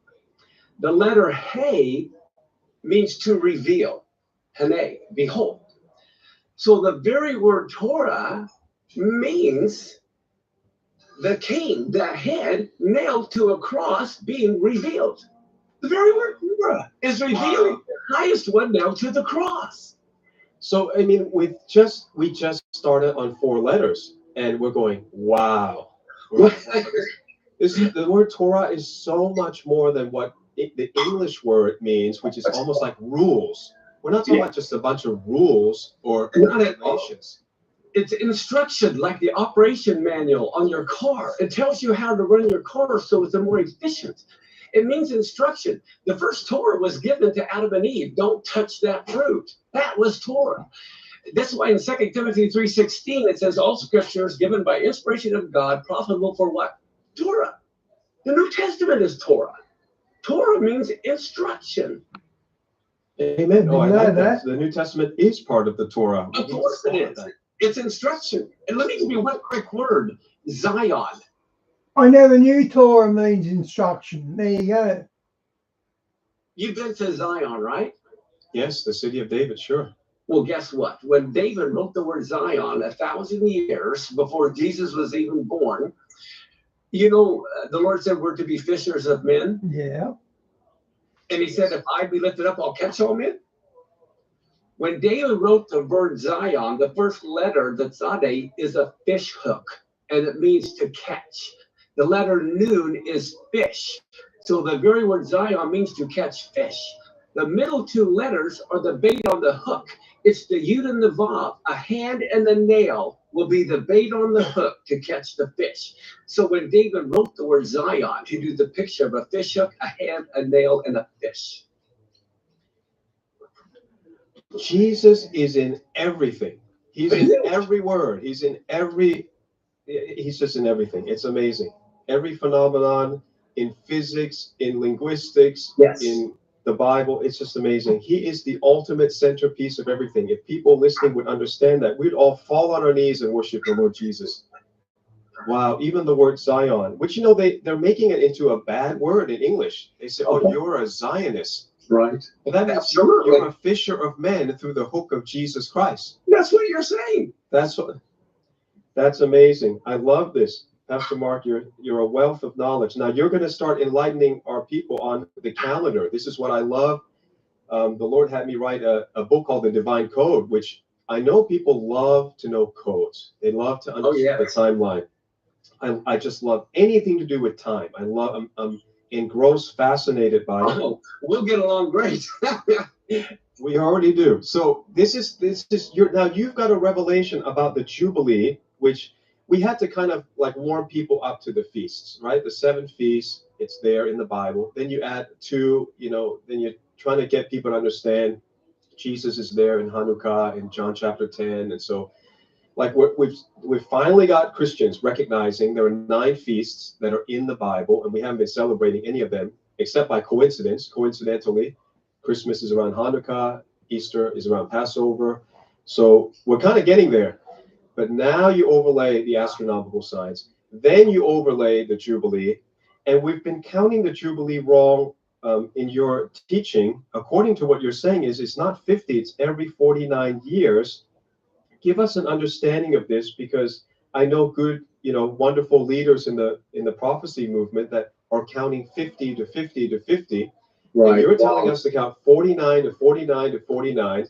Speaker 19: The letter He means to reveal. Hane, behold. So the very word Torah means the king, the head, nailed to a cross, being revealed. The very word Torah is revealing the highest one nailed to the cross.
Speaker 18: So, I mean, we just started on 4 letters, and we're going, wow. The word Torah is so much more than what the English word means, which is almost like rules. We're not talking about just a bunch of rules or regulations.
Speaker 19: It's instruction, like the operation manual on your car. It tells you how to run your car so it's more efficient. It means instruction. The first Torah was given to Adam and Eve. Don't touch that fruit. That was Torah. That's why in 2 Timothy 3:16, it says all scripture is given by inspiration of God, profitable for what? Torah. The New Testament is Torah. Torah means instruction.
Speaker 18: Amen. Oh, I like that. The New Testament is part of the Torah.
Speaker 19: Of course it is. It's instruction. And let me give you one quick word. Zion.
Speaker 1: I never knew Torah means instruction. There you go.
Speaker 19: You've been to Zion, right?
Speaker 18: Yes, the city of David, sure.
Speaker 19: Well, guess what? When David wrote the word Zion 1,000 years before Jesus was even born, you know, the Lord said we're to be fishers of men.
Speaker 1: Yeah.
Speaker 19: And he said, if I be lifted up, I'll catch all men. When David wrote the word Zion, the first letter, the tzadeh, is a fish hook, and it means to catch. The letter Nun is fish. So the very word Zion means to catch fish. The middle 2 letters are the bait on the hook. It's the Yud and the Vav. A hand and the nail will be the bait on the hook to catch the fish. So when David wrote the word Zion, he drew the picture of a fish hook, a hand, a nail, and a fish.
Speaker 18: Jesus is in everything. He's in every word. He's just in everything. It's amazing. Every phenomenon, in physics, in linguistics,
Speaker 19: Yes.
Speaker 18: in the Bible. It's just amazing. He is the ultimate centerpiece of everything. If people listening would understand that, we'd all fall on our knees and worship the Lord Jesus. Wow, even the word Zion, which, you know, they're making it into a bad word in English. They say, oh, you're a Zionist.
Speaker 19: Right.
Speaker 18: Well, that means
Speaker 19: Absolutely.
Speaker 18: you're a fisher of men through the hook of Jesus Christ.
Speaker 19: That's what you're saying.
Speaker 18: That's amazing. I love this. Pastor Mark, you're a wealth of knowledge. Now you're going to start enlightening our people on the calendar. This is what I love. The Lord had me write a book called The Divine Code, which I know people love to know codes. They love to understand the timeline. I just love anything to do with time. I'm engrossed, fascinated by it.
Speaker 19: Oh, we'll get along great.
Speaker 18: We already do. So this is now you've got a revelation about the Jubilee, which we had to kind of like warm people up to the feasts, right? The 7 feasts, it's there in the Bible. Then you add 2, then you're trying to get people to understand Jesus is there in Hanukkah in John chapter 10. And so like we've finally got Christians recognizing there are 9 feasts that are in the Bible, and we haven't been celebrating any of them except by coincidence. Coincidentally, Christmas is around Hanukkah, Easter is around Passover. So we're kind of getting there. But now you overlay the astronomical signs, then you overlay the Jubilee, and we've been counting the Jubilee wrong in your teaching. According to what you're saying it's not 50, it's every 49 years. Give us an understanding of this, because I know good, wonderful leaders in the prophecy movement that are counting 50 to 50 to 50. Right. And you're telling us to count 49 to 49 to 49.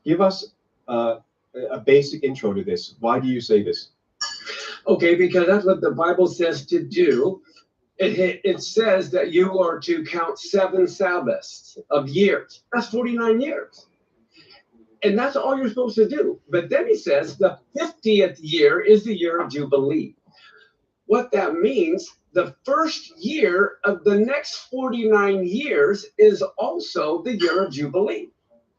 Speaker 18: Give us a basic intro to this. Why do you say this?
Speaker 19: Okay, because that's what the Bible says to do. It says that you are to count 7 Sabbaths of years. That's 49 years. And that's all you're supposed to do. But then he says the 50th year is the year of Jubilee. What that means, the first year of the next 49 years is also the year of Jubilee.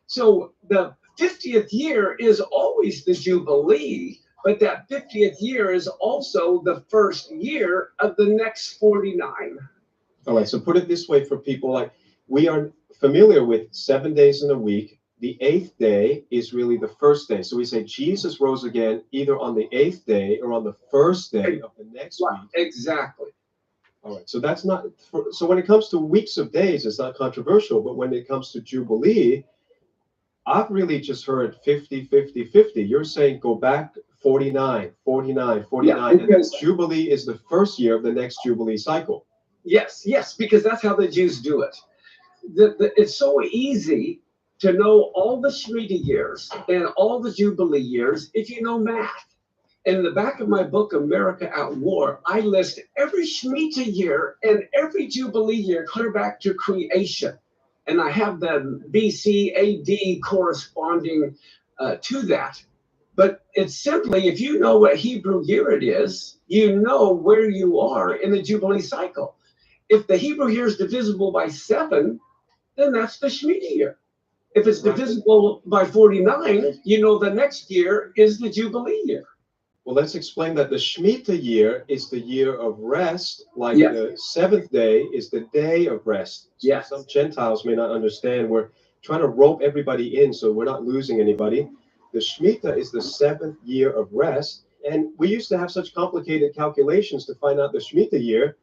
Speaker 19: So the 50th year is always the Jubilee, but that 50th year is also the first year of the next 49.
Speaker 18: All right, so put it this way for people, like we are familiar with 7 days in a week. The 8th day is really the first day. So we say Jesus rose again either on the 8th day or on the first day of the next week.
Speaker 19: Exactly.
Speaker 18: All right, so that's not, so when it comes to weeks of days, it's not controversial, but when it comes to Jubilee, I've really just heard 50, 50, 50. You're saying go back 49, 49, 49, and Jubilee is the first year of the next Jubilee cycle.
Speaker 19: Yes, because that's how the Jews do it. It's so easy to know all the Shemitah years and all the Jubilee years if you know math. In the back of my book, America at War, I list every Shemitah year and every Jubilee year clear back to creation. And I have the BC AD corresponding to that. But it's simply, if you know what Hebrew year it is, you know where you are in the Jubilee cycle. If the Hebrew year is divisible by 7, then that's the Shemitah year. If it's divisible by 49, you know the next year is the Jubilee year.
Speaker 18: Well, let's explain that the Shemitah year is the year of rest, like the 7th day is the day of rest. So some Gentiles may not understand. We're trying to rope everybody in so we're not losing anybody. The Shemitah is the 7th year of rest. And we used to have such complicated calculations to find out the Shemitah year.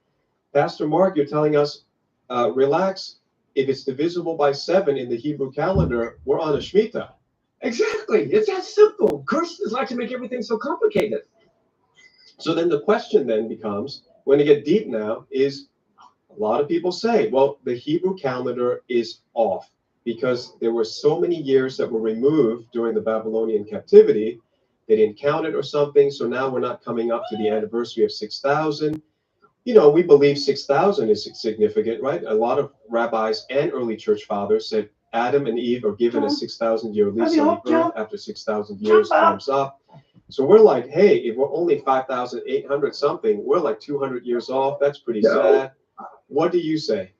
Speaker 18: Pastor Mark, you're telling us, relax. If it's divisible by 7 in the Hebrew calendar, we're on a Shemitah.
Speaker 19: Exactly. It's that simple. Christians like to make everything so complicated.
Speaker 18: So then the question then becomes, when you get deep now, is a lot of people say, well, the Hebrew calendar is off because there were so many years that were removed during the Babylonian captivity. They didn't count it or something. So now we're not coming up to the anniversary of 6,000. We believe 6,000 is significant, right? A lot of rabbis and early church fathers said Adam and Eve are given a 6,000-year lease on the earth after 6,000 years comes up. So we're like, hey, if we're only 5,800 something, we're like 200 years off. That's pretty sad. What do you say?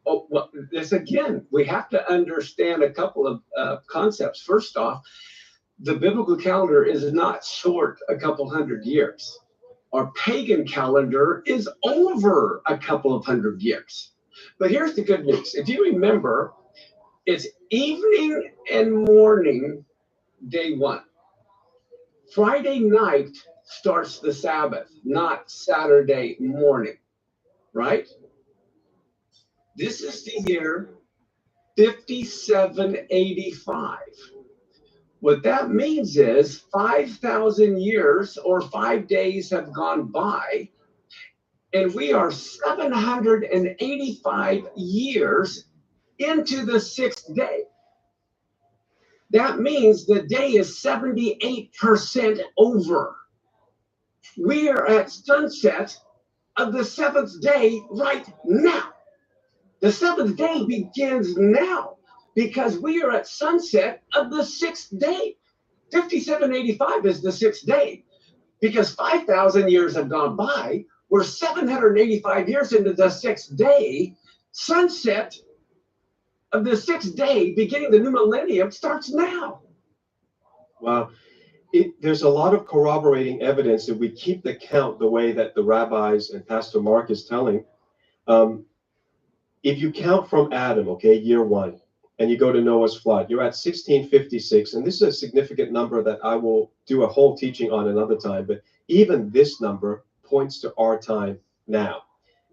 Speaker 19: Oh, well, this again, we have to understand a couple of concepts. First off, the biblical calendar is not short a couple hundred years. our pagan calendar is over a couple of hundred years. But here's the good news. If you remember, it's evening and morning, day one. Friday night starts the Sabbath, not Saturday morning, right? This is the year 5785. What that means is 5,000 years or 5 days have gone by, and we are 785 years into the 6th day. That means the day is 78% over. We are at sunset of the 7th day right now. The 7th day begins now because we are at sunset of the 6th day. 5785 is the 6th day because 5,000 years have gone by. We're 785 years into the 6th day. Sunset of the 6th day, beginning the new millennium, starts now.
Speaker 18: Wow. There's a lot of corroborating evidence if we keep the count the way that the rabbis and Pastor Mark is telling. If you count from Adam, okay, year 1, and you go to Noah's flood, you're at 1656. And this is a significant number that I will do a whole teaching on another time. But even this number points to our time now.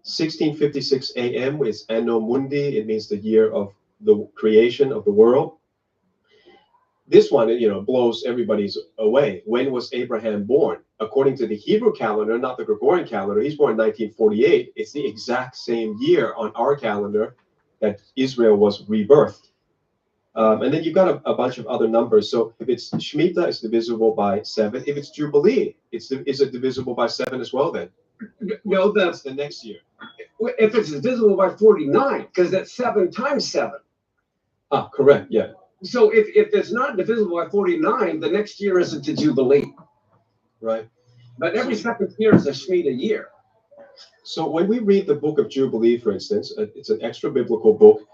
Speaker 18: 1656 AM is Anno Mundi. It means the year of the creation of the world. This one, blows everybody's away. When was Abraham born? According to the Hebrew calendar, not the Gregorian calendar, he's born in 1948. It's the exact same year on our calendar that Israel was rebirthed. And then you've got a bunch of other numbers. So if it's Shemitah, it's divisible by 7. If it's Jubilee, is it divisible by 7 as well then?
Speaker 19: No,
Speaker 18: that's the next year.
Speaker 19: If it's divisible by 49, because that's 7 times 7.
Speaker 18: Ah, correct, yeah.
Speaker 19: So if it's not divisible by 49, the next year isn't a Jubilee.
Speaker 18: Right.
Speaker 19: But every second year is a Shemitah year.
Speaker 18: So when we read the book of Jubilee, for instance, it's an extra biblical book.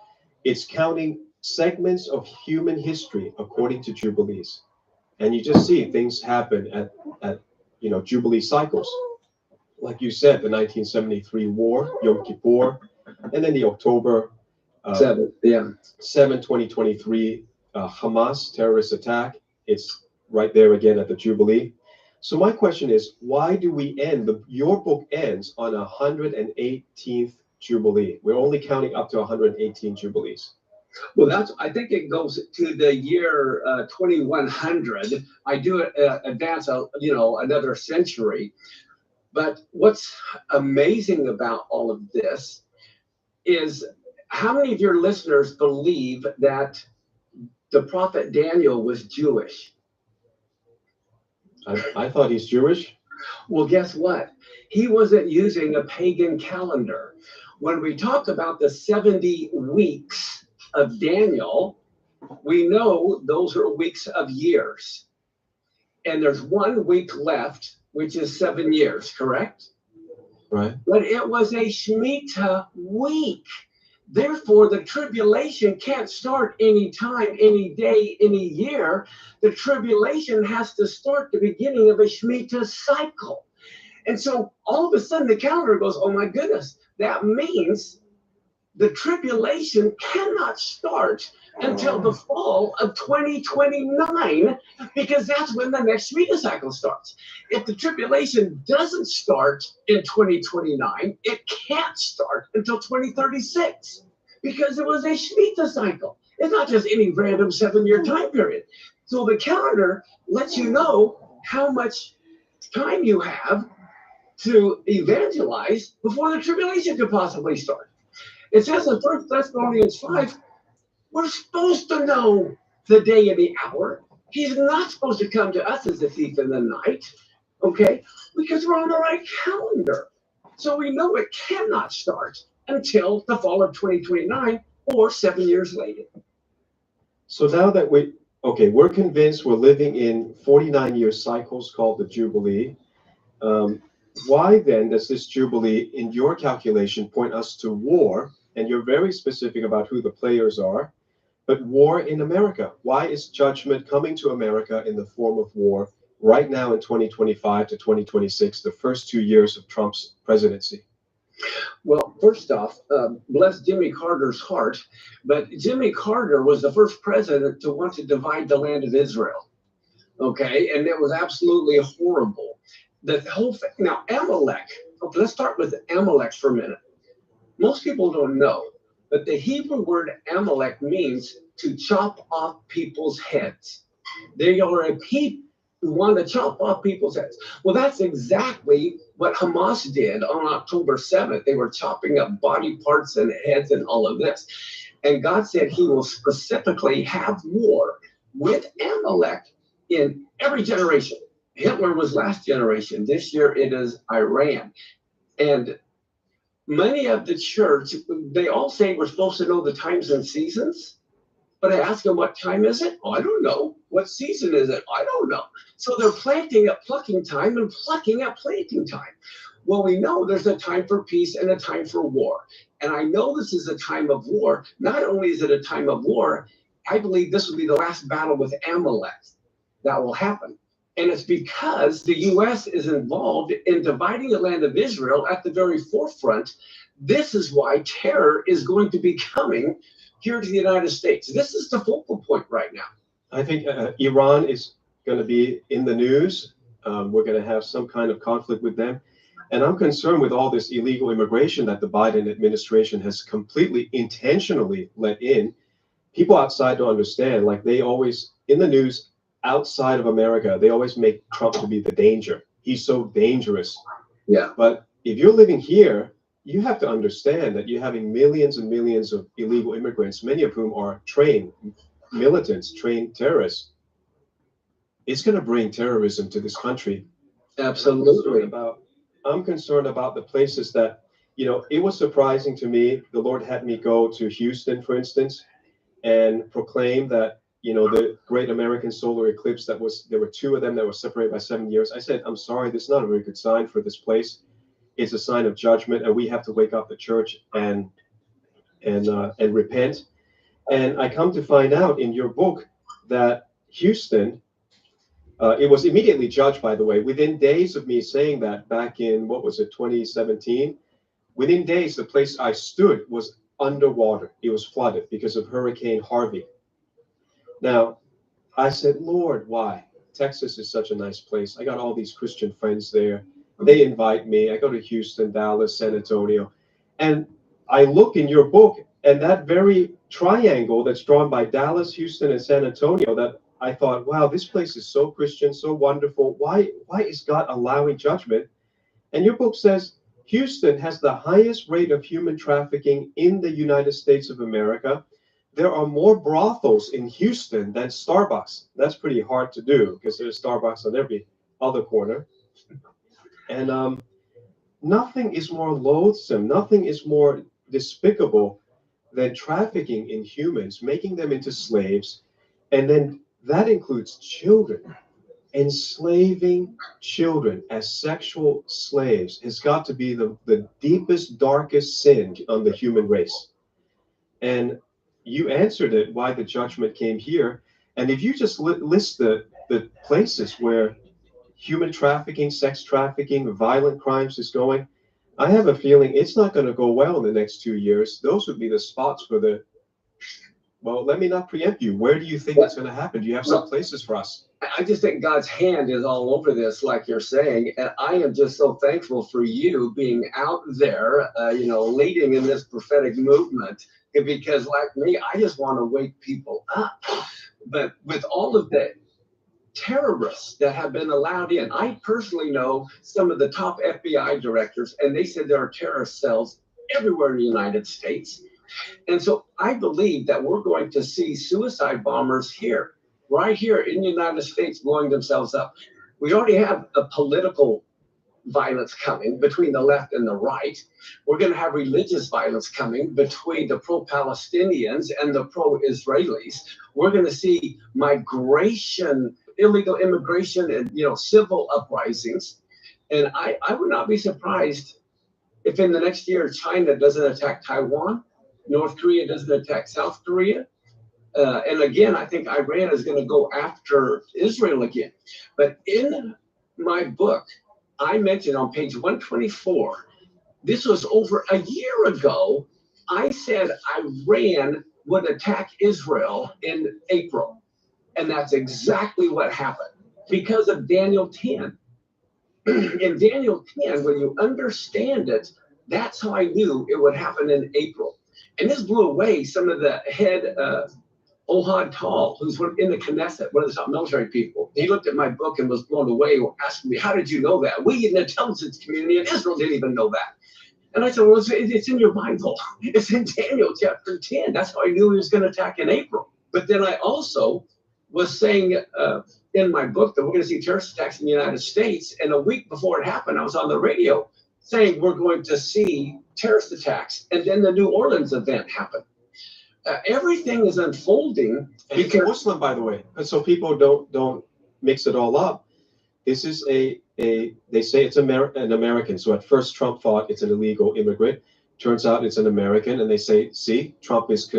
Speaker 18: It's counting segments of human history according to Jubilees. And you just see things happen at Jubilee cycles. Like you said, the 1973 war, Yom Kippur, and then the October 7, 2023 Hamas terrorist attack. It's right there again at the Jubilee. So my question is, why do we end, your book ends on 118th Jubilee. We're only counting up to 118 Jubilees.
Speaker 19: Well, I think it goes to the year 2100. I do advance, another century. But what's amazing about all of this is how many of your listeners believe that the prophet Daniel was Jewish?
Speaker 18: I thought he's Jewish.
Speaker 19: Well, guess what? He wasn't using a pagan calendar. When we talk about the 70 weeks of Daniel, we know those are weeks of years. And there's 1 week left, which is 7 years, correct?
Speaker 18: Right.
Speaker 19: But it was a Shemitah week. Therefore, the tribulation can't start any time, any day, any year. The tribulation has to start the beginning of a Shemitah cycle. And so all of a sudden the calendar goes, oh my goodness, that means the tribulation cannot start until the fall of 2029, because that's when the next Shemitah cycle starts. If the tribulation doesn't start in 2029, it can't start until 2036, because it was a Shemitah cycle. It's not just any random 7-year time period. So the calendar lets you know how much time you have to evangelize before the tribulation could possibly start. It says in 1 Thessalonians 5, we're supposed to know the day and the hour. He's not supposed to come to us as a thief in the night, okay? Because we're on the right calendar. So we know it cannot start until the fall of 2029 or 7 years later.
Speaker 18: So now that we're convinced we're living in 49-year cycles called the Jubilee. Why then does this Jubilee, in your calculation, point us to war? And you're very specific about who the players are, but war in America. Why is judgment coming to America in the form of war right now in 2025 to 2026, the first 2 years of Trump's presidency?
Speaker 19: Well, first off, bless Jimmy Carter's heart, but Jimmy Carter was the first president to want to divide the land of Israel. Okay, and it was absolutely horrible. The whole thing. Now, Amalek. Okay, let's start with Amalek for a minute. Most people don't know, but the Hebrew word Amalek means to chop off people's heads. They are a people who want to chop off people's heads. Well, that's exactly what Hamas did on October 7th. They were chopping up body parts and heads and all of this. And God said he will specifically have war with Amalek in every generation. Hitler was last generation. This year it is Iran. And many of the church, they all say we're supposed to know the times and seasons. But I ask them, what time is it? Oh, I don't know. What season is it? I don't know. So they're planting at plucking time and plucking at planting time. Well, we know there's a time for peace and a time for war. And I know this is a time of war. Not only is it a time of war, I believe this will be the last battle with Amalek that will happen. And it's because the U.S. is involved in dividing the land of Israel at the very forefront. This is why terror is going to be coming here to the United States. This is the focal point right now.
Speaker 18: I think Iran is going to be in the news. We're going to have some kind of conflict with them. And I'm concerned with all this illegal immigration that the Biden administration has completely intentionally let in. People outside don't understand, like they always, in the news outside of America, they always make Trump to be the danger. He's so dangerous.
Speaker 19: Yeah.
Speaker 18: But if you're living here, you have to understand that you're having millions and millions of illegal immigrants, many of whom are trained militants, trained terrorists. It's going to bring terrorism to this country.
Speaker 19: Absolutely.
Speaker 18: I'm concerned about the places that, it was surprising to me. The Lord had me go to Houston, for instance, and proclaim that, the great American solar eclipse there were two of them that were separated by 7 years. I said, I'm sorry, this is not a very good sign for this place. It's a sign of judgment, and we have to wake up the church and repent. And I come to find out in your book that Houston, it was immediately judged, by the way, within days of me saying that back in, 2017, within days, the place I stood was underwater. It was flooded because of Hurricane Harvey. Now, I said, Lord, why? Texas is such a nice place. I got all these Christian friends there. They invite me. I go to Houston, Dallas, San Antonio. And I look in your book, and that very triangle that's drawn by Dallas, Houston, and San Antonio, that I thought, wow, this place is so Christian, so wonderful. Why is God allowing judgment? And your book says Houston has the highest rate of human trafficking in the United States of America. There are more brothels in Houston than Starbucks. That's pretty hard to do because there's Starbucks on every other corner. And nothing is more loathsome, nothing is more despicable than trafficking in humans, making them into slaves, and then that includes children. Enslaving children as sexual slaves has got to be the deepest, darkest sin on the human race. And you answered it, why the judgment came here. And if you just list the places where human trafficking, sex trafficking, violent crimes is going, I have a feeling it's not going to go well in the next 2 years. Those would be the spots for well, let me not preempt you. Where do you think it's going to happen? Do you have some places for us?
Speaker 19: I just think God's hand is all over this, like you're saying. And I am just so thankful for you being out there, leading in this prophetic movement. Because like me, I just want to wake people up. But with all of the terrorists that have been allowed in, I personally know some of the top FBI directors, and they said there are terrorist cells everywhere in the United States. And so I believe that we're going to see suicide bombers here, right here in the United States, blowing themselves up. We already have a political violence coming between the left and the right. We're going to have religious violence coming between the pro-Palestinians and the pro-Israelis. We're going to see migration, illegal immigration, and civil uprisings. And I would not be surprised if in the next year China doesn't attack Taiwan, North Korea doesn't attack South Korea, And again, I think Iran is going to go after Israel again. But in my book, I mentioned on page 124, this was over a year ago, I said Iran would attack Israel in April. And that's exactly what happened because of Daniel 10. In Daniel 10, when you understand it, that's how I knew it would happen in April. And this blew away some of the head Ohad Tal, who's in the Knesset, one of the top military people. He looked at my book and was blown away, asking me, how did you know that? We in the intelligence community in Israel didn't even know that. And I said, well, it's in your Bible. It's in Daniel chapter 10. That's how I knew he was going to attack in April. But then I also was saying in my book that we're going to see terrorist attacks in the United States. And a week before it happened, I was on the radio saying we're going to see terrorist attacks. And then the New Orleans event happened. Everything is unfolding.
Speaker 18: And it's Muslim, by the way, so people don't mix it all up. This is they say it's an American. So at first Trump thought it's an illegal immigrant. Turns out it's an American, and they say, see, Trump is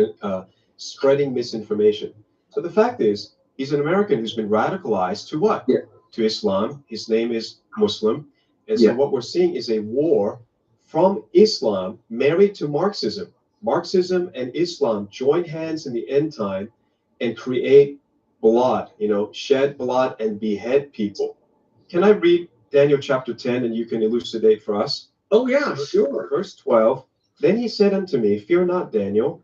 Speaker 18: spreading misinformation. So the fact is, he's an American who's been radicalized to what?
Speaker 19: Yeah.
Speaker 18: To Islam. His name is Muslim. And so what we're seeing is a war from Islam married to Marxism. Marxism and Islam join hands in the end time and create blood, shed blood and behead people. Can I read Daniel chapter 10 and you can elucidate for us?
Speaker 19: Oh, yeah, sure.
Speaker 18: Verse 12. Then he said unto me, fear not, Daniel,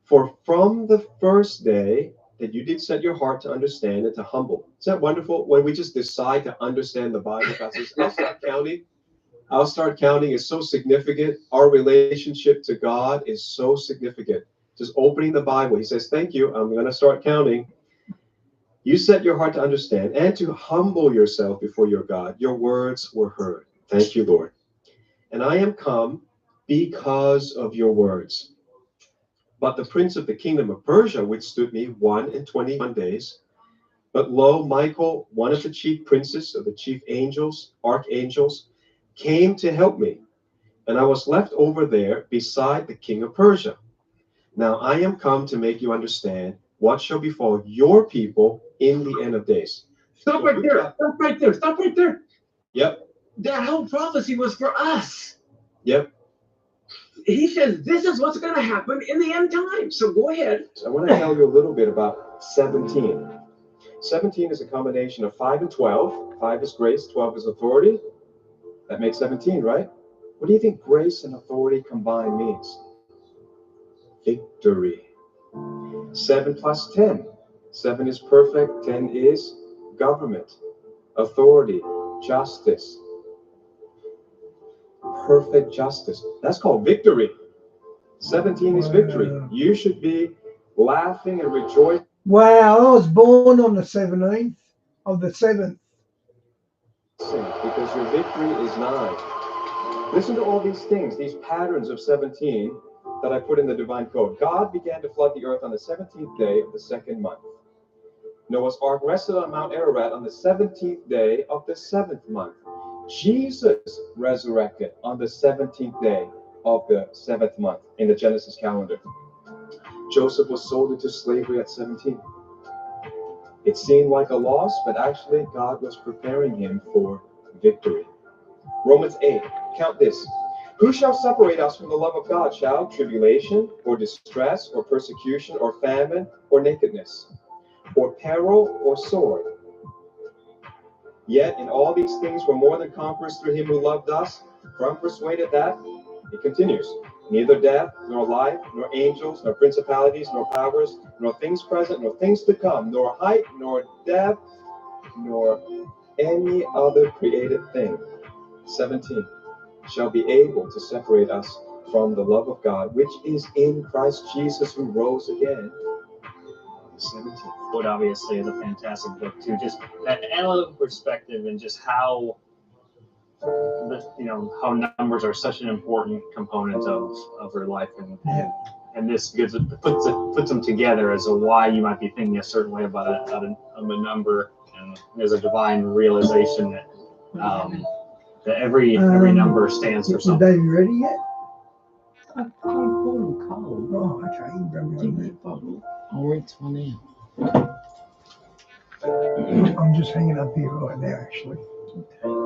Speaker 18: for from the first day that you did set your heart to understand and to humble. Is that wonderful? When we just decide to understand the Bible, God says, I'll start counting. I'll start counting is so significant. Our relationship to God is so significant. Just opening the Bible, he says, thank you. I'm going to start counting. You set your heart to understand and to humble yourself before your God. Your words were heard. Thank you, Lord. And I am come because of your words. But the prince of the kingdom of Persia withstood me 21 days. But lo, Michael, one of the chief princes of the chief angels, archangels, came to help me. And I was left over there beside the king of Persia. Now I am come to make you understand what shall befall your people in the end of days.
Speaker 19: Stop right there. Stop right there. Stop right there.
Speaker 18: Yep.
Speaker 19: That whole prophecy was for us.
Speaker 18: Yep.
Speaker 19: He says this is what's going to happen in the end time. So go ahead.
Speaker 18: So I want to tell you a little bit about 17. 17 is a combination of 5 and 12. 5 is grace, 12 is authority. That makes 17, right? What do you think grace and authority combined means? Victory. 7 plus 10. 7 is perfect, 10 is government, authority, justice. Perfect justice. That's called victory. 17 is victory. You should be laughing and rejoicing.
Speaker 1: Wow, I was born on the 17th of the 7th.
Speaker 18: Because your victory is nigh. Listen to all these things, these patterns of 17 that I put in the divine code. God began to flood the earth on the 17th day of the 2nd month. Noah's ark rested on Mount Ararat on the 17th day of the 7th month. Jesus resurrected on the 17th day of the 7th month in the Genesis calendar. Joseph was sold into slavery at 17. It seemed like a loss, but actually God was preparing him for victory. Romans 8, count this. Who shall separate us from the love of God? Shall tribulation, or distress, or persecution, or famine, or nakedness, or peril, or sword? Yet in all these things we're more than conquerors through him who loved us. For I'm persuaded that, it continues, neither death, nor life, nor angels, nor principalities, nor powers, nor things present, nor things to come, nor height, nor depth, nor any other created thing, 17, shall be able to separate us from the love of God, which is in Christ Jesus, who rose again. 17.
Speaker 20: Wood obviously is a fantastic book too. Just that analytical perspective and just how how numbers are such an important component of your life, and this puts them together as a why you might be thinking a certain way about a number, and there's a divine realization that that every number stands for something.
Speaker 1: Are you ready yet?
Speaker 21: I thought I bought them cold.
Speaker 1: Oh, okay. You bring me
Speaker 21: Give
Speaker 1: one
Speaker 21: me a bottle. I'll rinse one out.
Speaker 1: there. I'm just hanging up here right now, actually.
Speaker 21: Okay.